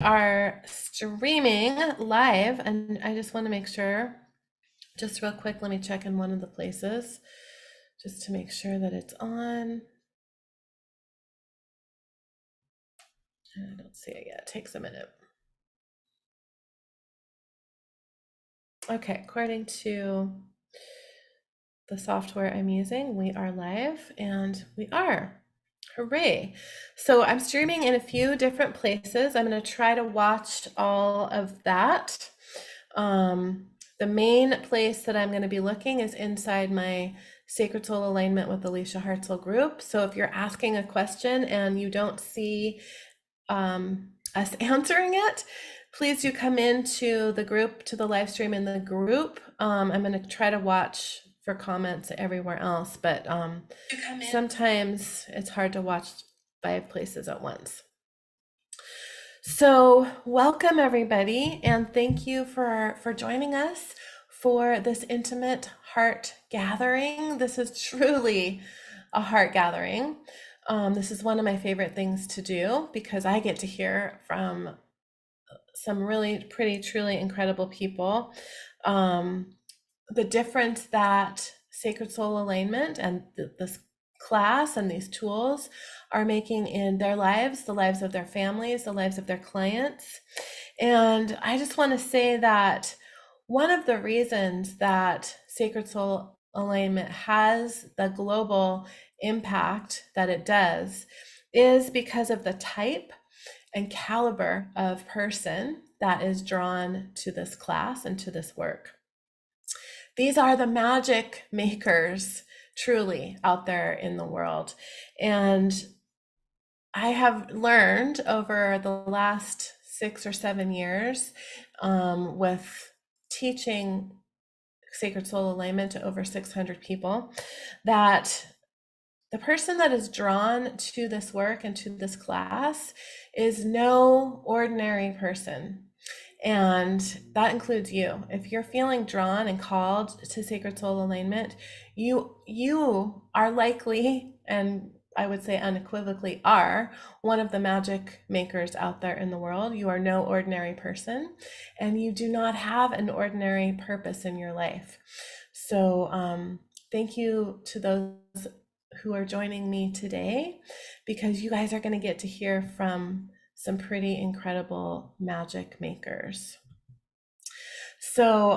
Are streaming live, and I just want to make sure, just real quick, let me check in one of the places just to make sure that it's on. I don't see it yet. It takes a minute. Okay, according to the software I'm using, we are live, and we are. Hooray. So I'm streaming in a few different places. I'm going to try to watch all of that. The main place that I'm going to be looking is inside my Sacred Soul Alignment with Alicia Hartzell group. So if you're asking a question and you don't see us answering it, please do come into the group, to the live stream in the group. I'm going to try to watch for comments everywhere else, but sometimes it's hard to watch 5 places at once. So welcome everybody, and thank you for joining us for this intimate heart gathering. This is truly a heart gathering. This is one of my favorite things to do because I get to hear from some really pretty, truly incredible people. The difference that Sacred Soul Alignment and this class and these tools are making in their lives, the lives of their families, the lives of their clients. And I just want to say that one of the reasons that Sacred Soul Alignment has the global impact that it does is because of the type and caliber of person that is drawn to this class and to this work. These are the magic makers truly out there in the world. And I have learned over the last 6 or 7 years with teaching Sacred Soul Alignment to over 600 people that the person that is drawn to this work and to this class is no ordinary person. And that includes you. If you're feeling drawn and called to Sacred Soul Alignment, you are likely, and I would say unequivocally are, one of the magic makers out there in the world. You are no ordinary person, and you do not have an ordinary purpose in your life. So thank you to those who are joining me today, because you guys are going to get to hear from some pretty incredible magic makers. So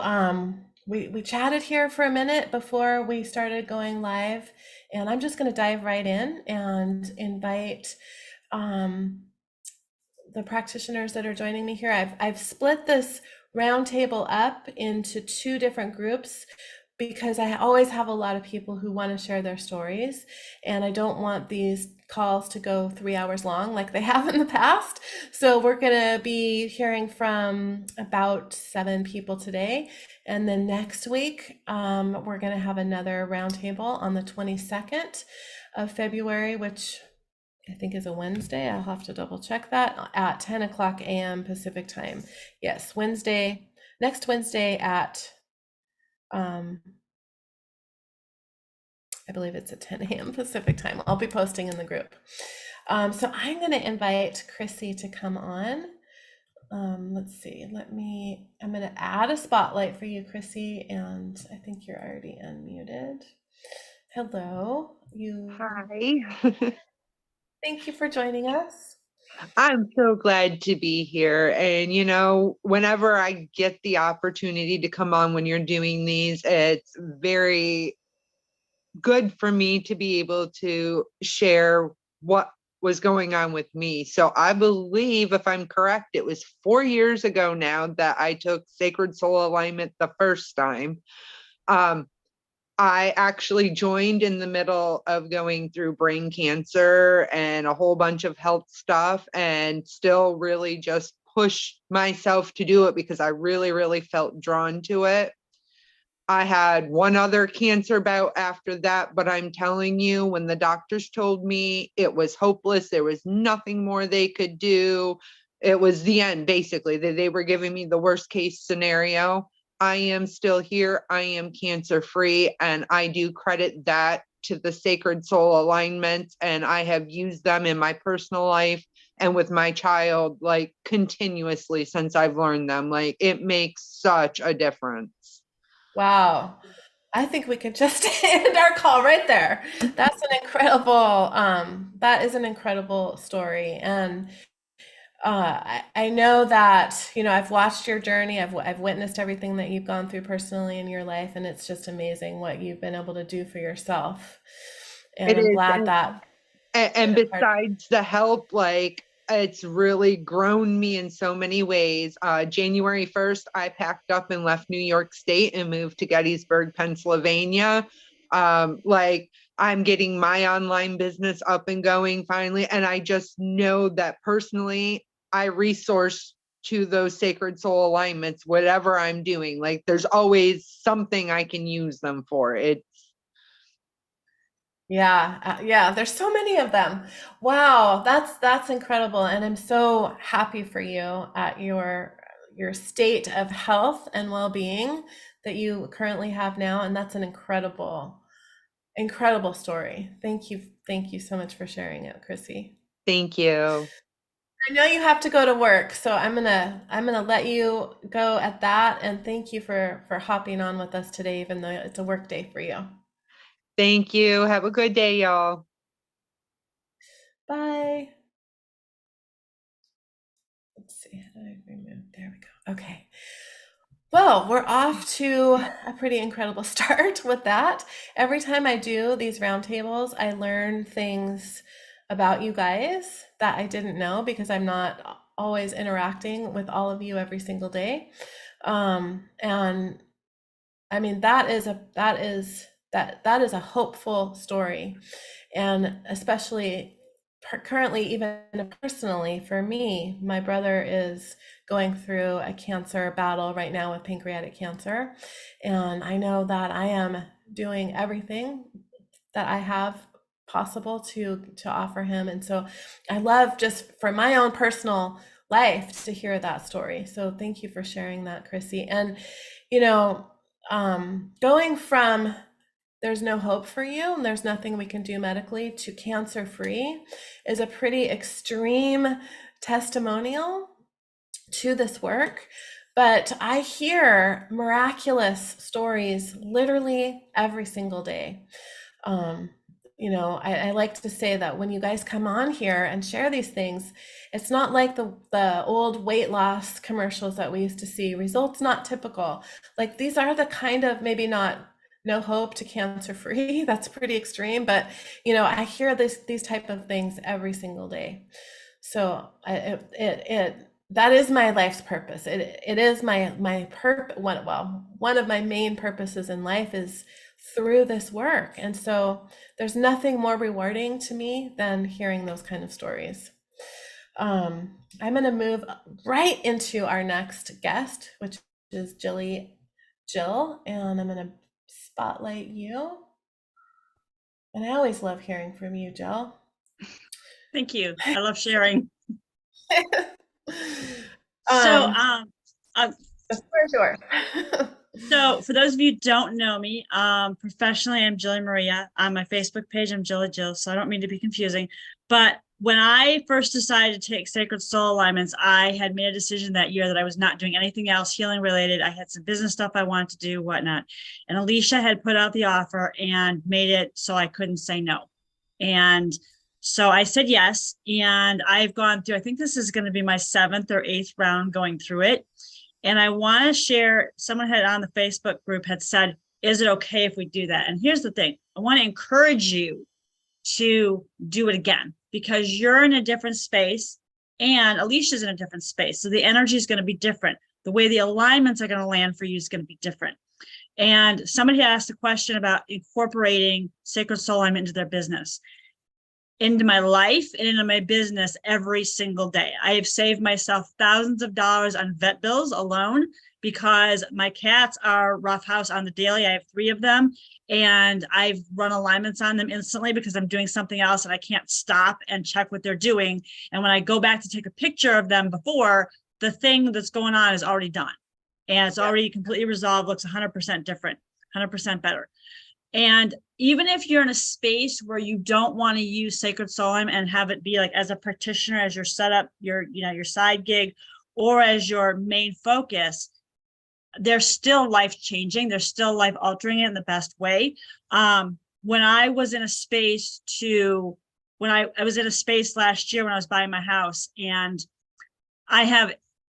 we chatted here for a minute before we started going live, and I'm just going to dive right in and invite the practitioners that are joining me here. I've split this roundtable up into 2 different groups because I always have a lot of people who want to share their stories, and I don't want these calls to go 3 hours long like they have in the past. So we're going to be hearing from about 7 people today, and then next week we're going to have another roundtable on the 22nd of February, which I think is a Wednesday. I'll have to double check that, at 10 o'clock a.m. Pacific time. Yes, next Wednesday at I believe it's at 10 a.m. Pacific time. I'll be posting in the group. So I'm going to invite Chrissy to come on. Let's see. I'm going to add a spotlight for you, Chrissy, and I think you're already unmuted. Hello. Hi. Thank you for joining us. I'm so glad to be here. And, whenever I get the opportunity to come on when you're doing these, it's very good for me to be able to share what was going on with me. So I believe, if I'm correct, it was 4 years ago now that I took Sacred Soul Alignment the first time. I actually joined in the middle of going through brain cancer and a whole bunch of health stuff, and still really just pushed myself to do it because I really, really felt drawn to it. I had one other cancer bout after that, but I'm telling you, when the doctors told me it was hopeless, there was nothing more they could do, it was the end, basically. They were giving me the worst case scenario. I am still here. I am cancer free, and I do credit that to the Sacred Soul Alignment, and I have used them in my personal life and with my child, like continuously since I've learned them. Like it makes such a difference. Wow. I think we could just end our call right there. That's an incredible, that is an incredible story. And I know that, I've watched your journey. I've witnessed everything that you've gone through personally in your life, and it's just amazing what you've been able to do for yourself. And It I'm is. glad that And besides the help, like it's really grown me in so many ways. January 1st, I packed up and left New York State and moved to Gettysburg, Pennsylvania. Like I'm getting my online business up and going finally. And I just know that personally, I resource to those sacred soul alignments, whatever I'm doing. Like there's always something I can use them for. yeah, there's so many of them. Wow, that's incredible, and I'm so happy for you at your state of health and well-being that you currently have now, and that's an incredible story. Thank you so much for sharing it, Chrissy. Thank you. I know you have to go to work, so I'm gonna let you go at that, and thank you for hopping on with us today, even though it's a work day for you. Thank you. Have a good day, y'all. Bye. Let's see, how do I remove? There we go. Okay. Well, we're off to a pretty incredible start with that. Every time I do these roundtables, I learn things about you guys that I didn't know because I'm not always interacting with all of you every single day. And I mean, that is a hopeful story, and especially currently, even personally for me, my brother is going through a cancer battle right now with pancreatic cancer, and I know that I am doing everything that I have possible to offer him. And so I love, just for my own personal life, to hear that story. So thank you for sharing that, Chrissy. And you know, going from there's no hope for you and there's nothing we can do medically to cancer free is a pretty extreme testimonial to this work. But I hear miraculous stories literally every single day. Um, I like to say that when you guys come on here and share these things, it's not like the old weight loss commercials that we used to see, results not typical. Like these are the kind of, maybe not no hope to cancer free, that's pretty extreme, but I hear these type of things every single day. So that is my life's purpose. It is my one of my main purposes in life is through this work. And so there's nothing more rewarding to me than hearing those kind of stories. I'm going to move right into our next guest, which is Jill, and I'm going to spotlight you. And I always love hearing from you, Jill. Thank you. I love sharing. The floor is yours. So for those of you who don't know me, professionally, I'm Jilly Maria. On my Facebook page, I'm Jilly Jill, so I don't mean to be confusing. But when I first decided to take Sacred Soul Alignments, I had made a decision that year that I was not doing anything else healing related. I had some business stuff I wanted to do, whatnot. And Alicia had put out the offer and made it so I couldn't say no. And so I said yes. And I've gone through, I think this is going to be my 7th or 8th round going through it. And I want to share, someone had on the Facebook group had said, is it okay if we do that? And here's the thing, I want to encourage you to do it again because you're in a different space and Alicia's in a different space. So the energy is going to be different. The way the alignments are going to land for you is going to be different. And somebody asked a question about incorporating Sacred Soul Alignment into their business. Into my life and into my business every single day. I have saved myself thousands of dollars on vet bills alone because my cats are roughhouse on the daily. I have 3 of them and I've run alignments on them instantly because I'm doing something else and I can't stop and check what they're doing. And when I go back to take a picture of them before, the thing that's going on is already done and it's already completely resolved, looks 100% different, 100% better. And even if you're in a space where you don't want to use sacred soul alignment and have it be like as a practitioner, as your setup, your side gig, or as your main focus, they're still life changing. They're still life altering it in the best way. When I was in a space I was in a space last year when I was buying my house, and I have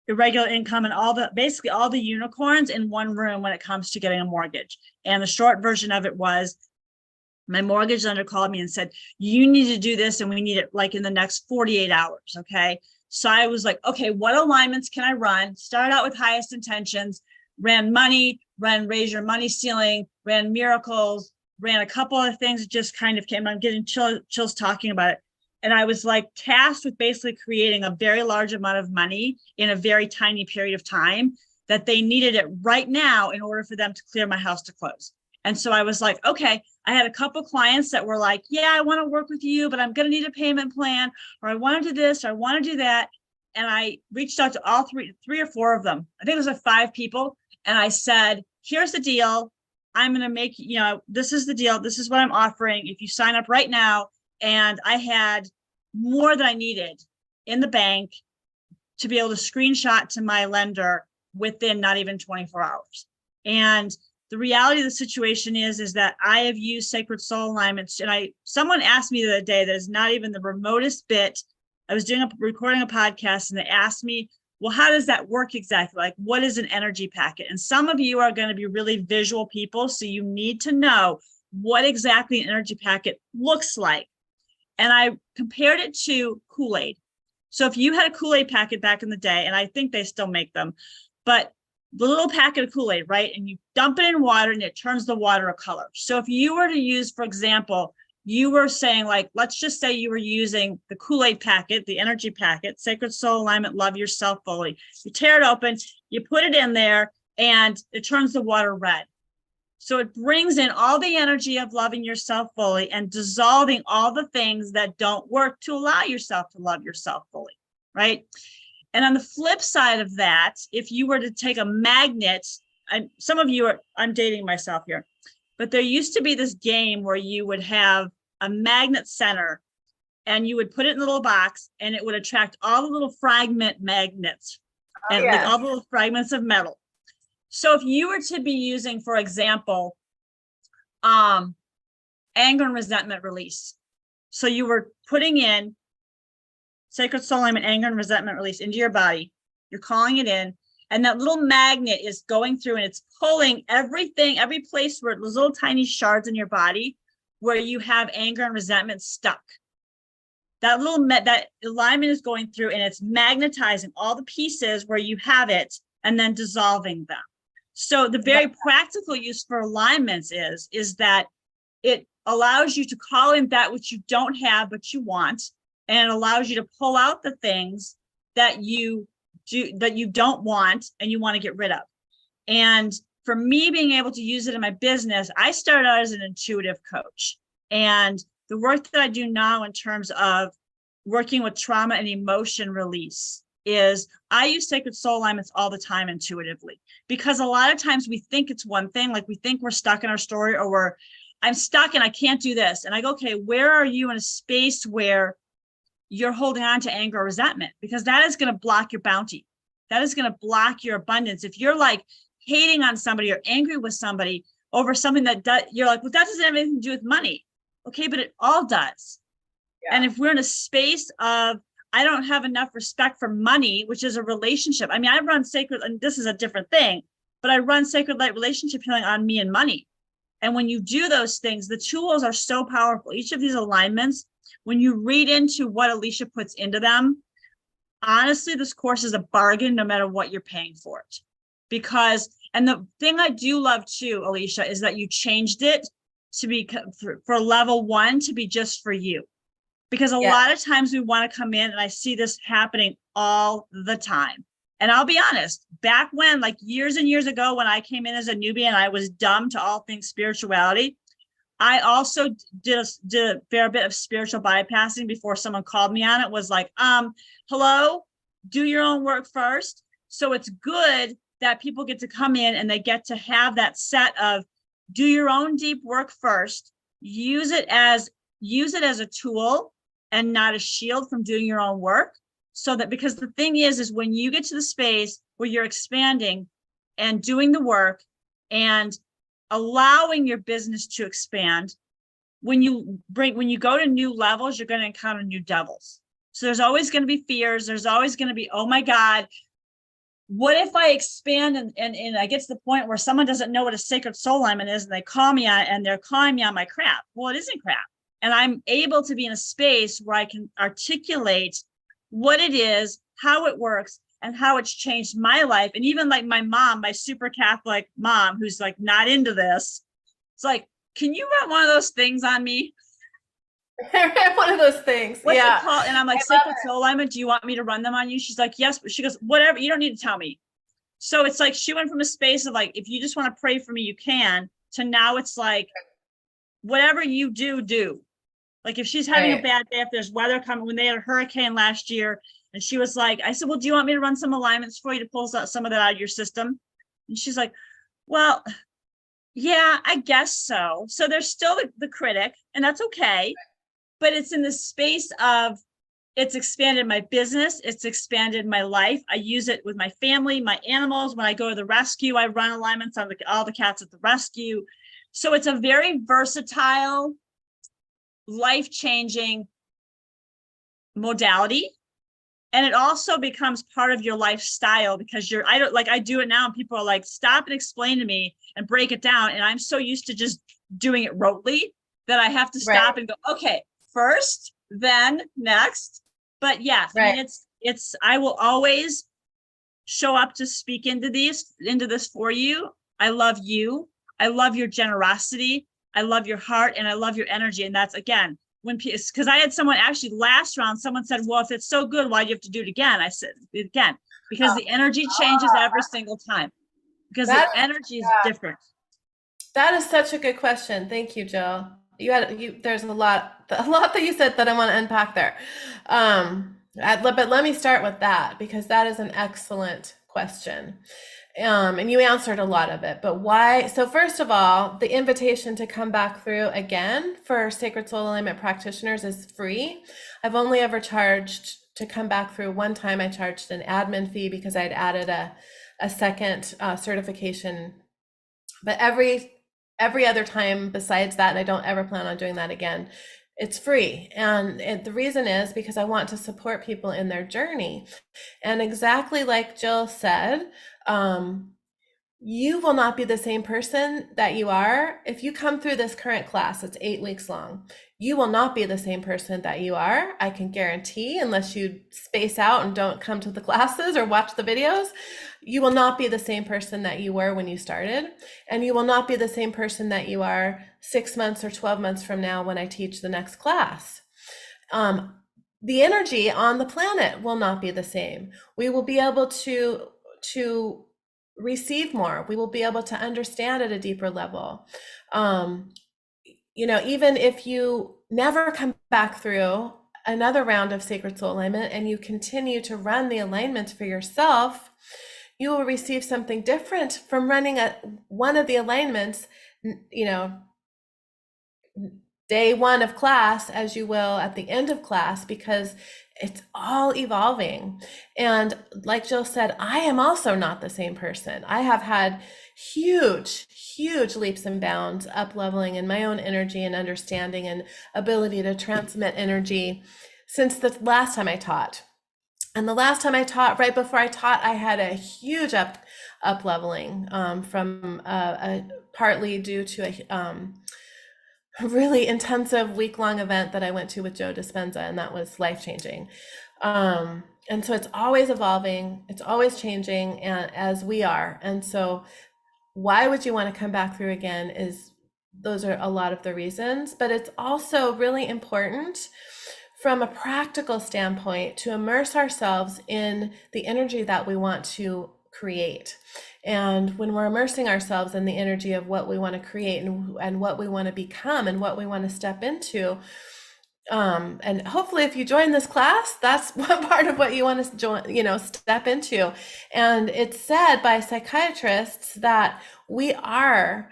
irregular income and basically all the unicorns in one room when it comes to getting a mortgage. And the short version of it was, my mortgage lender called me and said, you need to do this and we need it like in the next 48 hours. Okay. So I was like, okay, what alignments can I run? Start out with highest intentions, ran money, ran raise your money ceiling, ran miracles, ran a couple of things that just kind of came. I'm getting chills talking about it. And I was like tasked with basically creating a very large amount of money in a very tiny period of time that they needed it right now in order for them to clear my house to close. And so I was like, okay, I had a couple clients that were like, yeah, I want to work with you, but I'm going to need a payment plan, or I want to do this, or I want to do that. And I reached out to all three or four of them. I think it was like 5 people. And I said, here's the deal. I'm going to make, this is the deal. This is what I'm offering. If you sign up right now. And I had more than I needed in the bank to be able to screenshot to my lender within not even 24 hours. And the reality of the situation is that I have used sacred soul alignments. And someone asked me the other day that is not even the remotest bit. I was recording a podcast, and they asked me, well, how does that work exactly? Like, what is an energy packet? And some of you are going to be really visual people, so you need to know what exactly an energy packet looks like. And I compared it to Kool-Aid. So if you had a Kool-Aid packet back in the day, and I think they still make them, but the little packet of Kool-Aid, right? And you dump it in water and it turns the water a color. So if you were to use, for example, you were saying, like, let's just say you were using the Kool-Aid packet, the energy packet, sacred soul alignment, love yourself fully. You tear it open, you put it in there, and it turns the water red. So it brings in all the energy of loving yourself fully and dissolving all the things that don't work to allow yourself to love yourself fully, right? And on the flip side of that, if you were to take a magnet, some of you I'm dating myself here, but there used to be this game where you would have a magnet center and you would put it in a little box and it would attract all the little fragment magnets and like all the little fragments of metal. So if you were to be using, for example, anger and resentment release. So you were putting in sacred soul alignment, anger and resentment release into your body. You're calling it in. And that little magnet is going through and it's pulling everything, every place where those little tiny shards in your body where you have anger and resentment stuck. That that alignment is going through and it's magnetizing all the pieces where you have it and then dissolving them. So the very practical use for alignments is that it allows you to call in that which you don't have, but you want, and it allows you to pull out the things that you don't want and you want to get rid of. And for me, being able to use it in my business, I started out as an intuitive coach. And the work that I do now in terms of working with trauma and emotion release is I use sacred soul alignments all the time intuitively, because a lot of times we think it's one thing, like we think we're stuck in our story, or I'm stuck and I can't do this. And I go, okay, where are you in a space where you're holding on to anger or resentment? Because that is going to block your bounty. That is going to block your abundance. If you're like hating on somebody or angry with somebody over something you're like, well, that doesn't have anything to do with money. Okay, but it all does. Yeah. And if we're in a space of, I don't have enough respect for money, which is a relationship. I mean, I run sacred, and this is a different thing, but I run sacred light relationship healing on me and money. And when you do those things, the tools are so powerful. Each of these alignments, when you read into what Alicia puts into them, honestly, this course is a bargain no matter what you're paying for it. Because, and the thing I do love too, Alicia, is that you changed it to be for level 1 to be just for you. Because a lot of times we want to come in, and I see this happening all the time. And I'll be honest, back when, like years and years ago, when I came in as a newbie and I was dumb to all things spirituality, I also did a fair bit of spiritual bypassing before someone called me on it. Was like, hello, do your own work first. So it's good that people get to come in and they get to have that set of do your own deep work first, use it as a tool and not a shield from doing your own work. So that, because the thing is when you get to the space where you're expanding and doing the work and allowing your business to expand, when you go to new levels, you're going to encounter new devils. So there's always going to be fears. There's always going to be, oh my God, what if I expand and I get to the point where someone doesn't know what a sacred soul alignment is, and they call me on, and they're calling me on my crap. Well, it isn't crap. And I'm able to be in a space where I can articulate what it is, how it works, and how it's changed my life. And even like my mom, my super Catholic mom, who's like not into this, it's like, can you run one of those things on me? One of those things. What's Yeah. it called? And I'm like, sacred soul alignment, do you want me to run them on you? She's like, yes. But she goes, whatever, you don't need to tell me. So it's like she went from a space of like, if you just want to pray for me, you can, to now it's like, whatever you do. Like if she's having a bad day, if there's weather coming, when they had a hurricane last year, and she was like, I said, well, do you want me to run some alignments for you to pull some of that out of your system? And she's like, well, yeah, I guess so. So there's still the critic, and that's okay. But it's in the space of, it's expanded my business. It's expanded my life. I use it with my family, my animals. When I go to the rescue, I run alignments on all the cats at the rescue. So it's a very versatile, life-changing modality. And it also becomes part of your lifestyle, because I do it now, and people are like, stop and explain to me and break it down. And I'm so used to just doing it rotely that I have to stop and go, okay, first, then next. But yes, I mean, I will always show up to speak into this for you. I love you. I love your generosity. I love your heart, and I love your energy. And that's, again, because I had someone actually last round, someone said, well, if it's so good, why do you have to do it again? I said, again, because the energy changes every single time, because the energy is different. That is such a good question. Thank you, Jill. There's a lot that you said that I want to unpack there. But let me start with that, because that is an excellent question. And you answered a lot of it, but why? So first of all, the invitation to come back through again for Sacred Soul Alignment practitioners is free. I've only ever charged to come back through one time. I charged an admin fee because I'd added a second certification, but every other time besides that, and I don't ever plan on doing that again, it's free. And the reason is because I want to support people in their journey. And exactly like Jill said, you will not be the same person that you are. If you come through this current class, it's 8 weeks long, you will not be the same person that you are. I can guarantee, unless you space out and don't come to the classes or watch the videos, you will not be the same person that you were when you started. And you will not be the same person that you are 6 months or 12 months from now when I teach the next class. The energy on the planet will not be the same. We will be able to receive more. We will be able to understand at a deeper level. Even if you never come back through another round of Sacred Soul Alignment and you continue to run the alignment for yourself, you will receive something different from running one of the alignments, day one of class, as you will at the end of class, because it's all evolving. And like Jill said, I am also not the same person. I have had huge leaps and bounds, up leveling in my own energy and understanding and ability to transmit energy since the last time I taught. And the last time I taught, right before I taught, I had a huge up leveling from partly due to a really intensive week-long event that I went to with Joe Dispenza, and that was life-changing. And so it's always evolving, it's always changing, and as we are. And so why would you want to come back through again? Those are a lot of the reasons, but it's also really important from a practical standpoint to immerse ourselves in the energy that we want to create. And when we're immersing ourselves in the energy of what we want to create and what we want to become and what we want to step into, and hopefully if you join this class, that's one part of what you want to join, step into. And it's said by psychiatrists that we are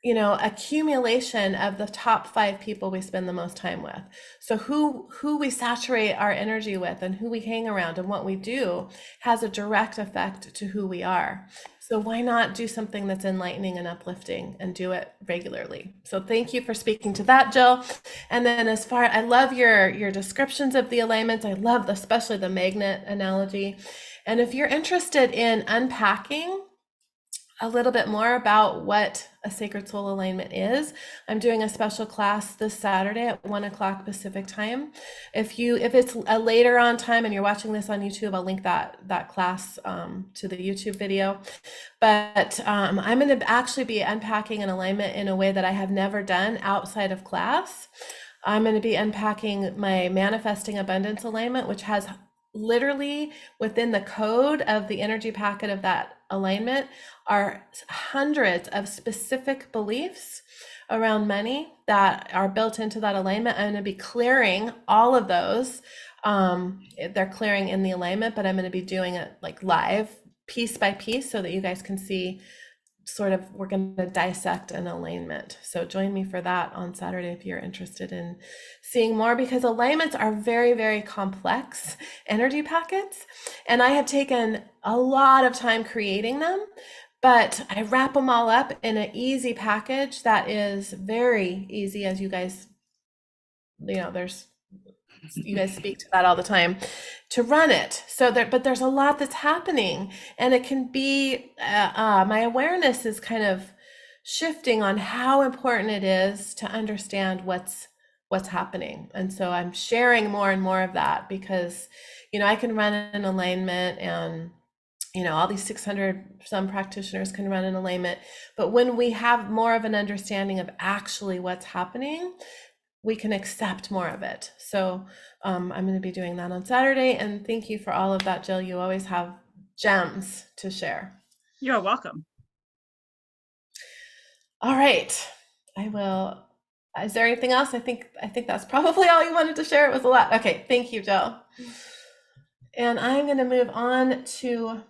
accumulation of the top 5 people we spend the most time with. So who we saturate our energy with and who we hang around and what we do has a direct effect to who we are. So why not do something that's enlightening and uplifting and do it regularly? So thank you for speaking to that, Jill. And then I love your descriptions of the alignments. I love especially the magnet analogy. And if you're interested in unpacking a little bit more about what a sacred soul alignment is, I'm doing a special class this Saturday at 1:00 Pacific time. If it's a later on time and you're watching this on YouTube, I'll link that class to the YouTube video. But I'm going to actually be unpacking an alignment in a way that I have never done outside of class. I'm going to be unpacking my manifesting abundance alignment, which has literally within the code of the energy packet of that alignment are hundreds of specific beliefs around money that are built into that alignment. I'm going to be clearing all of those. They're clearing in the alignment, but I'm going to be doing it like live, piece by piece, so that you guys can see we're going to dissect an alignment. So join me for that on Saturday if you're interested in seeing more, because alignments are very, very complex energy packets. And I have taken a lot of time creating them, but I wrap them all up in an easy package that is very easy, as you guys, you guys speak to that all the time, to run it. But there's a lot that's happening, and it can be, my awareness is kind of shifting on how important it is to understand what's happening. And so I'm sharing more and more of that, because, I can run an alignment, and all these 600 some practitioners can run an alignment. But when we have more of an understanding of actually what's happening, we can accept more of it. So I'm going to be doing that on Saturday. And thank you for all of that, Jill. You always have gems to share. You're welcome. All right. Is there anything else? I think that's probably all you wanted to share. It was a lot. Okay. Thank you, Jill. And I'm going to move on to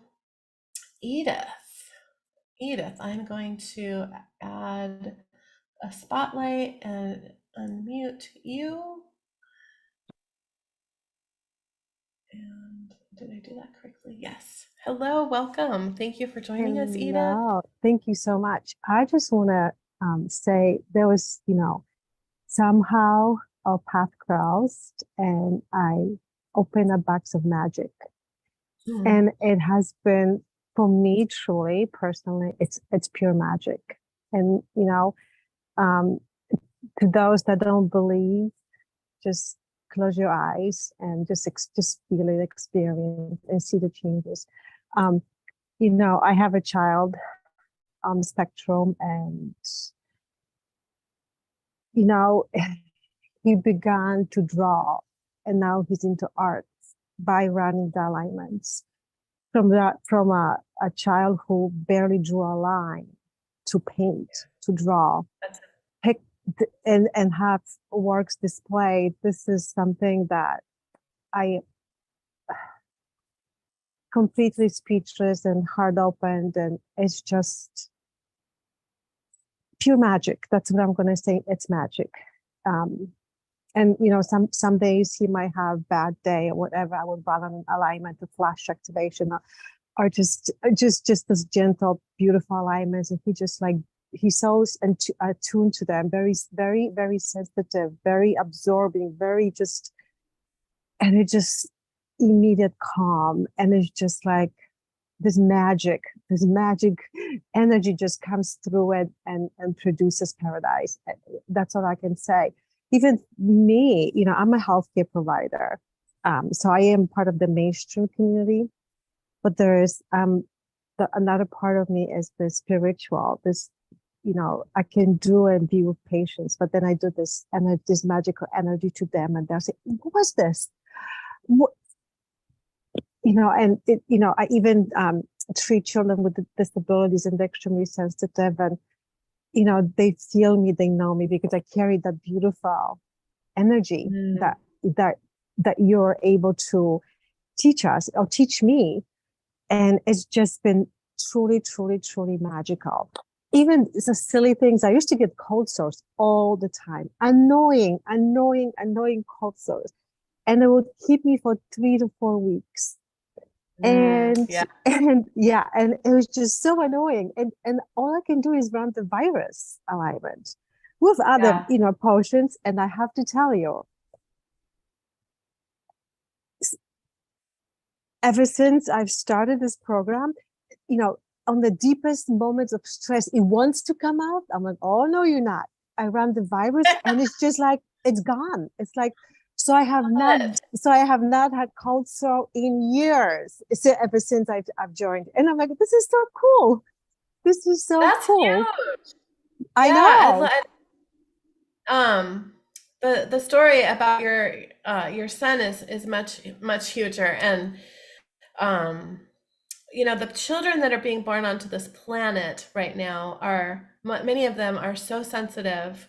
Edith. Edith, I'm going to add a spotlight and unmute you. And did I do that correctly? Yes. Hello, welcome. Thank you for joining us, Edith. Hello. Thank you so much. I just want to say there was, somehow our path crossed, and I opened a box of magic. And it has been, for me, truly, personally, it's pure magic. And, to those that don't believe, just close your eyes and just feel it, experience, and see the changes. I have a child on the spectrum, and he began to draw, and now he's into art by running the alignments. From a child who barely drew a line to paint, to draw, pick and have works displayed. This is something that I completely speechless and heart opened, and it's just pure magic. That's what I'm going to say. It's magic. And some days he might have bad day or whatever. I would run an alignment to flash activation, or just this gentle, beautiful alignments, and he's so attuned to them, very, very, very sensitive, very absorbing, very just, and it just immediate calm, and it's just like this magic energy just comes through it and produces paradise. That's all I can say. Even me, I'm a healthcare provider, so I am part of the mainstream community, but there is another part of me is the spiritual. This, I can do and be with patients, but then I do this magical energy to them, and they'll say, "What was this?" What? I even treat children with disabilities, and they're extremely sensitive, and they feel me, they know me, because I carry that beautiful energy that you're able to teach us or teach me. And it's just been truly, truly, truly magical. even the silly things. I used to get cold sores all the time, annoying cold sores, and it would keep me for 3 to 4 weeks. And Yeah. and yeah, and it was just so annoying. And all I can do is run the virus alignment with other, Yeah. potions. And I have to tell you, ever since I've started this program, on the deepest moments of stress, it wants to come out. I'm like, oh no, you're not. I run the virus, and it's just like it's gone. It's like, so I have not, Good. so I have not had cold sore in years. So ever since I've joined, and I'm like, this is so cool. This is so That's cool. huge. I Yeah, know. um the story about your son is much huger, and um the children that are being born onto this planet right now are many of them are so sensitive,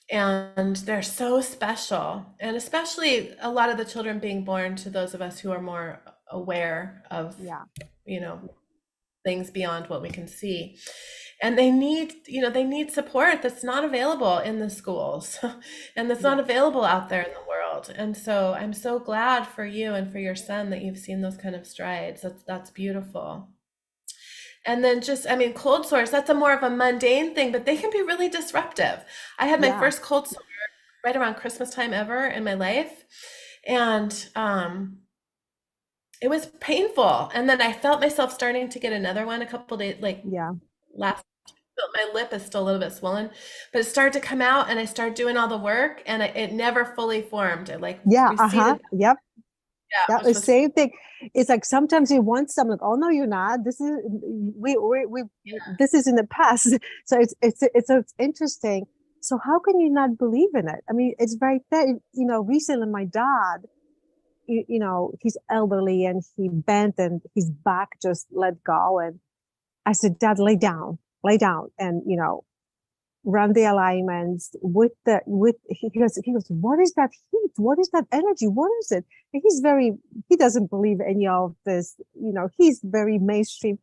and they're so special, and especially a lot of the children being born to those of us who are more aware of Yeah. you know things beyond what we can see, and they need support that's not available in the schools and that's not Yeah. available out there in the world. And so I'm so glad for you and for your son that you've seen those kind of strides. That's beautiful. And then just, I mean, cold sores, that's a more of a mundane thing, but they can be really disruptive. I had my Yeah. first cold sore right around Christmas time ever in my life, and it was painful. And then I felt myself starting to get another one a couple days, like Yeah. last. My lip is still a little bit swollen, but it started to come out, and I started doing all the work, and it never fully formed. It like Yeah. receded. Yep. Yeah, That which was was same thing. It's like sometimes you want something, like, oh no, you're not. This is we this is in the past. So it's interesting. So how can you not believe in it? I mean, it's right there. Recently my dad, he's elderly and he bent and his back just let go. And I said, Dad, lay down, and run the alignments with he goes, what is that heat, what is that energy, what is it? And he doesn't believe any of this, he's very mainstream.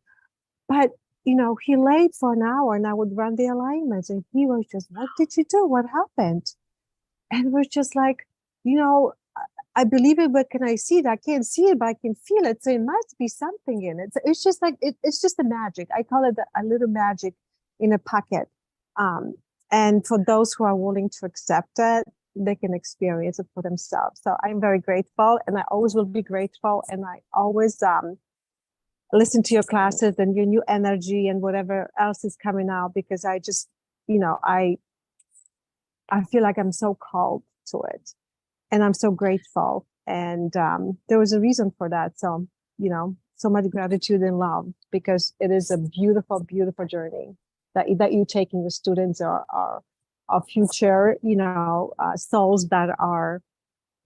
But he laid for an hour, and I would run the alignments, and he was just, what did you do, what happened? And we're just like, you know I believe it, but can I see it? I can't see it, but I can feel it. So it must be something in it. So it's just like it's just a magic. I call it a little magic in a pocket. Um, and for those who are willing to accept it, they can experience it for themselves. So I'm very grateful, and I always will be grateful. And I always listen to your classes and your new energy and whatever else is coming out, because I just, I feel like I'm so called to it, and I'm so grateful. And there was a reason for that. So, so much gratitude and love, because it is a beautiful, beautiful journey that you taking with students, are future, souls that are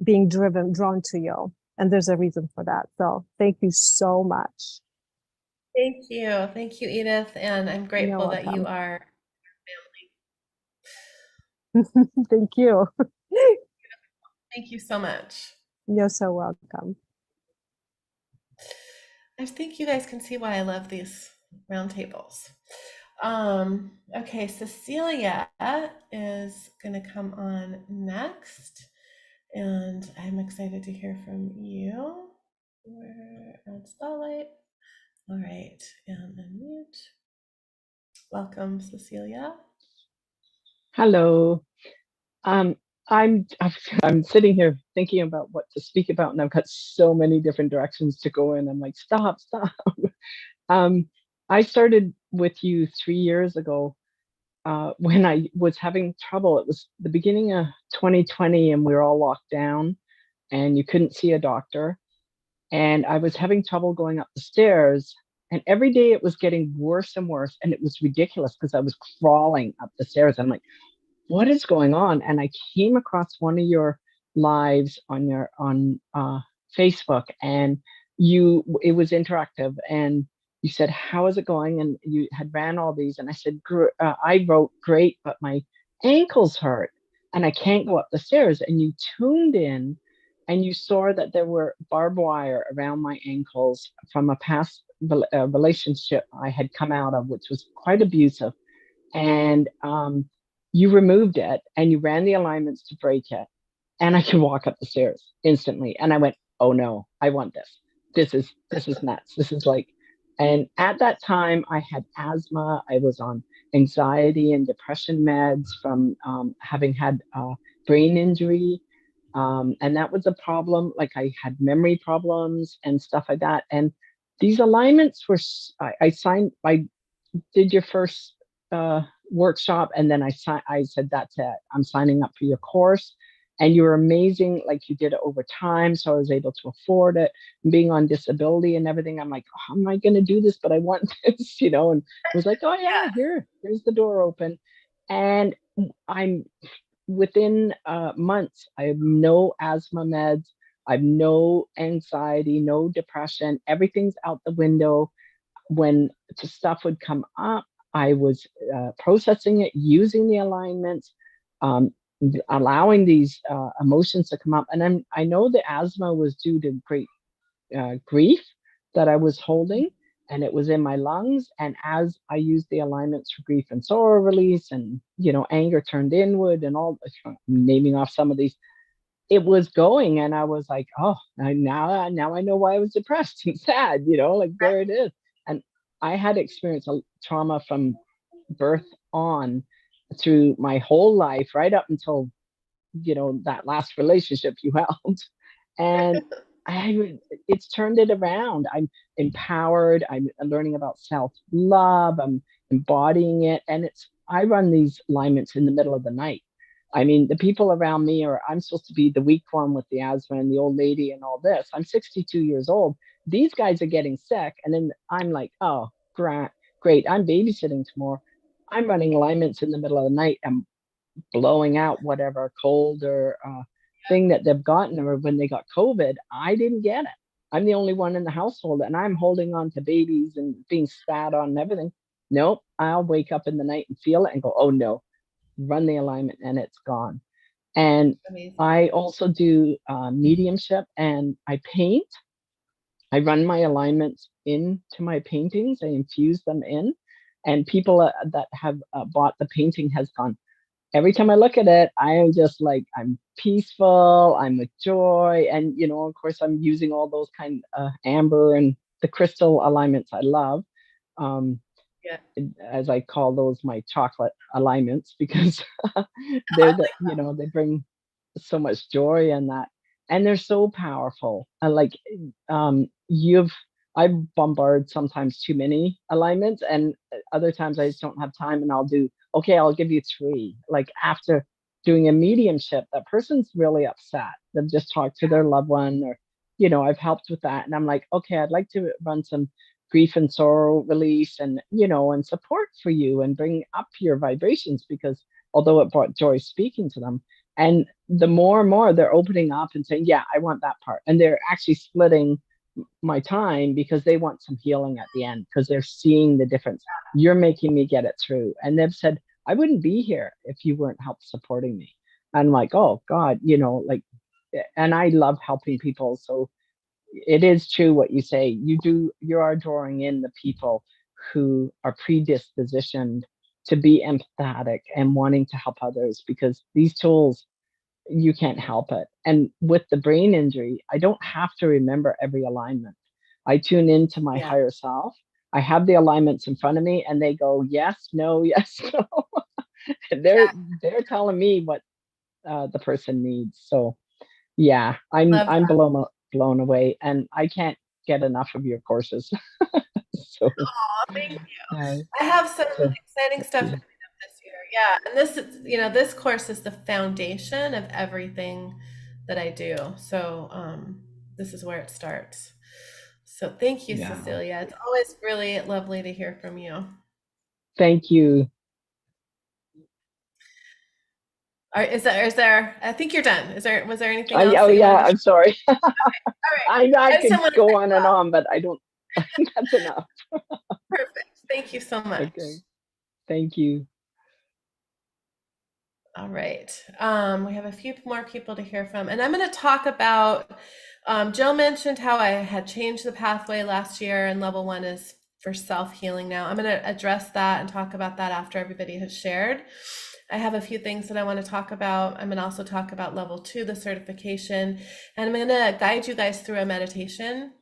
being drawn to you. And there's a reason for that. So thank you so much. Thank you, Edith, and I'm You're grateful that you welcome. are. Thank you. Thank you so much. You're so welcome. I think you guys can see why I love these roundtables. Okay, Cecilia is going to come on next, and I'm excited to hear from you. Where on Spotlight? All right, and unmute. Welcome, Cecilia. Hello. Um, I'm sitting here thinking about what to speak about, and I've got so many different directions to go in. I'm like, stop. Um, I started with you 3 years ago when I was having trouble. It was the beginning of 2020, and we were all locked down, and you couldn't see a doctor. And I was having trouble going up the stairs. And every day it was getting worse and worse. And it was ridiculous because I was crawling up the stairs. I'm like, what is going on? And I came across one of your lives on Facebook, and it was interactive, and you said, how is it going? And you had ran all these, and I said, I wrote, great, but my ankles hurt and I can't go up the stairs. And you tuned in, and you saw that there were barbed wire around my ankles from a past relationship I had come out of, which was quite abusive. and you removed it and you ran the alignments to break it, and I could walk up the stairs instantly. And I went, oh no, I want this. This is nuts. This is like, and at that time I had asthma. I was on anxiety and depression meds from having had brain injury. And that was a problem. Like I had memory problems and stuff like that. And these alignments were, I did your first workshop, and then I said, that's it. I'm signing up for your course. And you were amazing. Like you did it over time. So I was able to afford it. And being on disability and everything, I'm like, how am I going to do this? But I want this, and I was like, oh yeah, here's the door open. And I'm within months, I have no asthma meds. I have no anxiety, no depression. Everything's out the window. When the stuff would come up, I was processing it, using the alignments, allowing these emotions to come up. And I know the asthma was due to great grief that I was holding, and it was in my lungs. And as I used the alignments for grief and sorrow release, and anger turned inward, and all, naming off some of these, it was going. And I was like, oh, now I know why I was depressed and sad. Like there it is. And I had experienced a trauma from birth on through my whole life, right up until that last relationship you held. And it's turned it around. I'm empowered. I'm learning about self-love. I'm embodying it. And I run these alignments in the middle of the night. I mean, the people around me I'm supposed to be the weak one with the asthma and the old lady and all this. I'm 62 years old. These guys are getting sick. And then I'm like, oh, great. I'm babysitting tomorrow. I'm running alignments in the middle of the night and blowing out whatever cold or thing that they've gotten, or when they got COVID. I didn't get it. I'm the only one in the household, and I'm holding on to babies and being spat on and everything. Nope. I'll wake up in the night and feel it and go, oh no, run the alignment, and it's gone. And Amazing. I also do mediumship, and I paint. I run my alignments into my paintings. I infuse them in, and people that have bought the painting has gone, every time I look at it, I am just like, I'm peaceful, I'm with joy. And, of course, I'm using all those kind of amber and the crystal alignments I love. Yeah. As I call those my chocolate alignments, because they're they bring so much joy in that. And they're so powerful. And like, I bombard sometimes too many alignments, and other times I just don't have time, and I'll give you 3. Like after doing a mediumship, that person's really upset. They've just talked to their loved one, or, I've helped with that. And I'm like, okay, I'd like to run some grief and sorrow release, and, and support for you, and bring up your vibrations, because although it brought joy speaking to them, and the more and more they're opening up and saying, yeah, I want that part. And they're actually splitting my time because they want some healing at the end, because they're seeing the difference. You're making me get it through. And they've said, I wouldn't be here if you weren't supporting me. I'm like, oh God, and I love helping people. So it is true what you say. You are drawing in the people who are predispositioned to be empathetic and wanting to help others, because these tools, you can't help it. And with the brain injury, I don't have to remember every alignment. I tune into my higher self. I have the alignments in front of me, and they go, yes, no, yes, no. And they're telling me what the person needs. So yeah, I'm blown away, and I can't get enough of your courses. So Thank you. I have some exciting stuff coming up this year. Yeah. And this is, this course is the foundation of everything that I do. So this is where it starts. So thank you, Cecilia. It's always really lovely to hear from you. Thank you. Is there, I think you're done. Was there anything else? I'm sorry. Okay. All right. I could go on and on, but I don't. That's enough. Perfect. Thank you so much. Okay. Thank you. All right. We have a few more people to hear from, and I'm going to talk about, Jill mentioned how I had changed the pathway last year, and level 1 is for self-healing now. I'm going to address that and talk about that after everybody has shared. I have a few things that I want to talk about. I'm going to also talk about level 2, the certification, and I'm going to guide you guys through a meditation.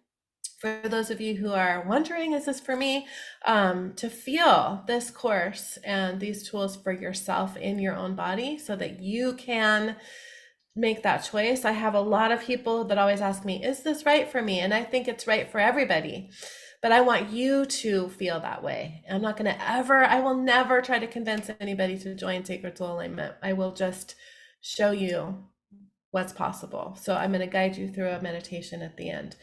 For those of you who are wondering, is this for me? To feel this course and these tools for yourself in your own body so that you can make that choice. I have a lot of people that always ask me, is this right for me? And I think it's right for everybody. But I want you to feel that way. I'm not going to I will never try to convince anybody to join Sacred Soul Alignment. I will just show you what's possible. So I'm going to guide you through a meditation at the end.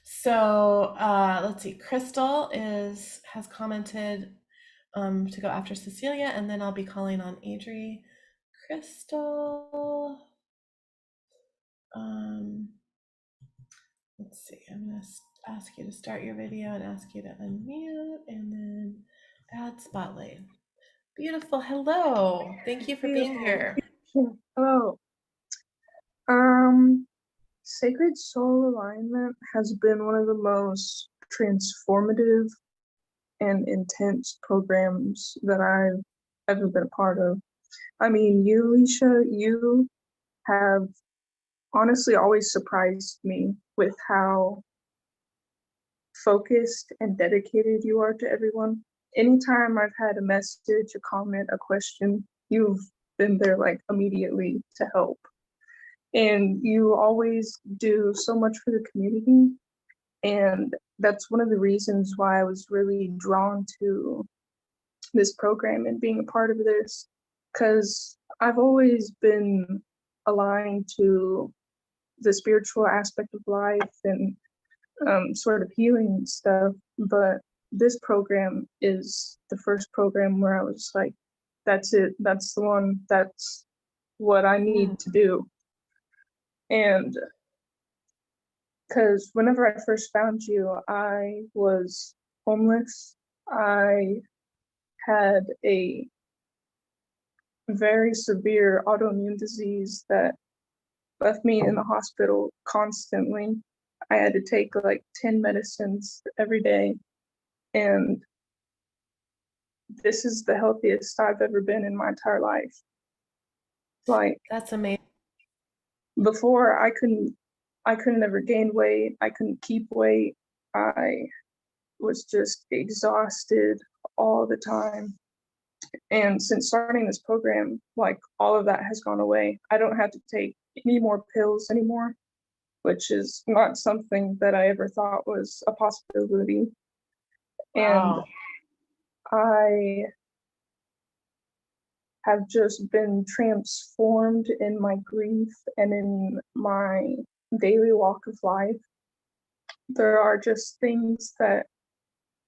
So let's see. Crystal has commented to go after Cecilia, and then I'll be calling on Adri. Crystal. Let's see. I'm going to ask you to start your video and ask you to unmute, and then add spotlight. Beautiful. Hello. Thank you for being here. Hello. Sacred Soul Alignment has been one of the most transformative and intense programs that I've ever been a part of. I mean, you, Alicia, you have honestly always surprised me with how focused and dedicated you are to everyone. Anytime I've had a message, a comment, a question, you've been there like immediately to help. And you always do so much for the community. And that's one of the reasons why I was really drawn to this program and being a part of this, because I've always been aligned to the spiritual aspect of life and sort of healing stuff. But this program is the first program where I was like, that's it, that's the one, that's what I need to do. And because whenever I first found you, I was homeless. I had a very severe autoimmune disease that left me in the hospital constantly. I had to take like 10 medicines every day. And this is the healthiest I've ever been in my entire life. Like, That's amazing. before I couldn't ever gain weight. I couldn't keep weight. I was just exhausted all the time. And since starting this program, like all of that has gone away. I don't have to take any more pills anymore, which is not something that I ever thought was a possibility. Wow. And I have just been transformed in my grief and in my daily walk of life. There are just things that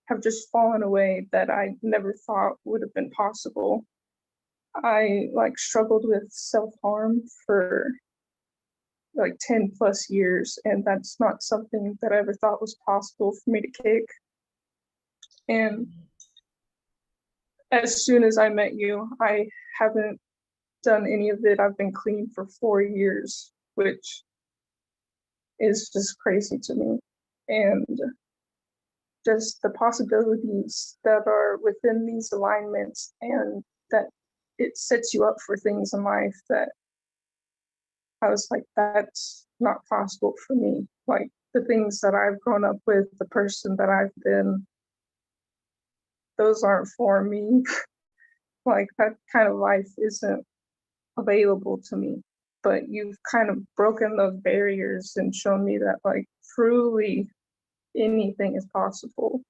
have just fallen away that I never thought would have been possible. I struggled with self-harm for like 10 plus years, and that's not something that I ever thought was possible for me to kick. And as soon as I met you, I haven't done any of it. I've been clean for 4 years, which is just crazy to me. And just the possibilities that are within these alignments, and that it sets you up for things in life that I was like, that's not possible for me. Like the things that I've grown up with, the person that I've been, those aren't for me. Like that kind of life isn't available to me. But you've kind of broken those barriers and shown me that like truly anything is possible.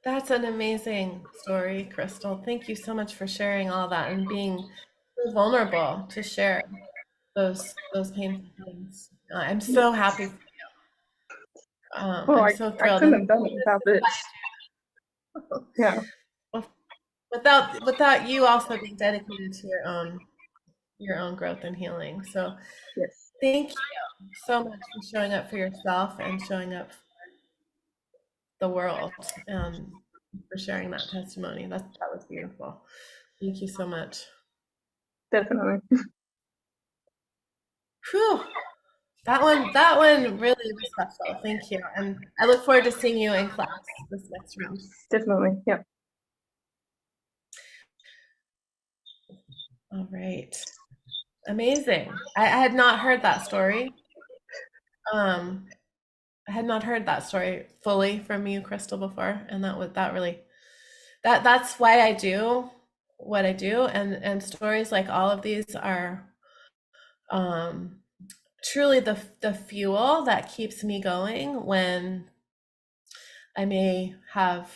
That's an amazing story, Crystal. Thank you so much for sharing all that and being so vulnerable to share those painful things. I'm so happy for you. Well, I'm I so couldn't thrilled. have done it without this. Yeah. Well, without you also being dedicated to your own growth and healing. So Yes. thank you so much for showing up for yourself and showing up for the world, for sharing that testimony. That was beautiful. Thank you so much. Definitely. Whew. That one really was special. Thank you. And I look forward to seeing you in class this next round. Definitely. Yeah. All right. Amazing. I had not heard that story. I had not heard that story fully from you, Crystal, before. And that really that's why I do what I do. And stories like all of these are truly the fuel that keeps me going when I may have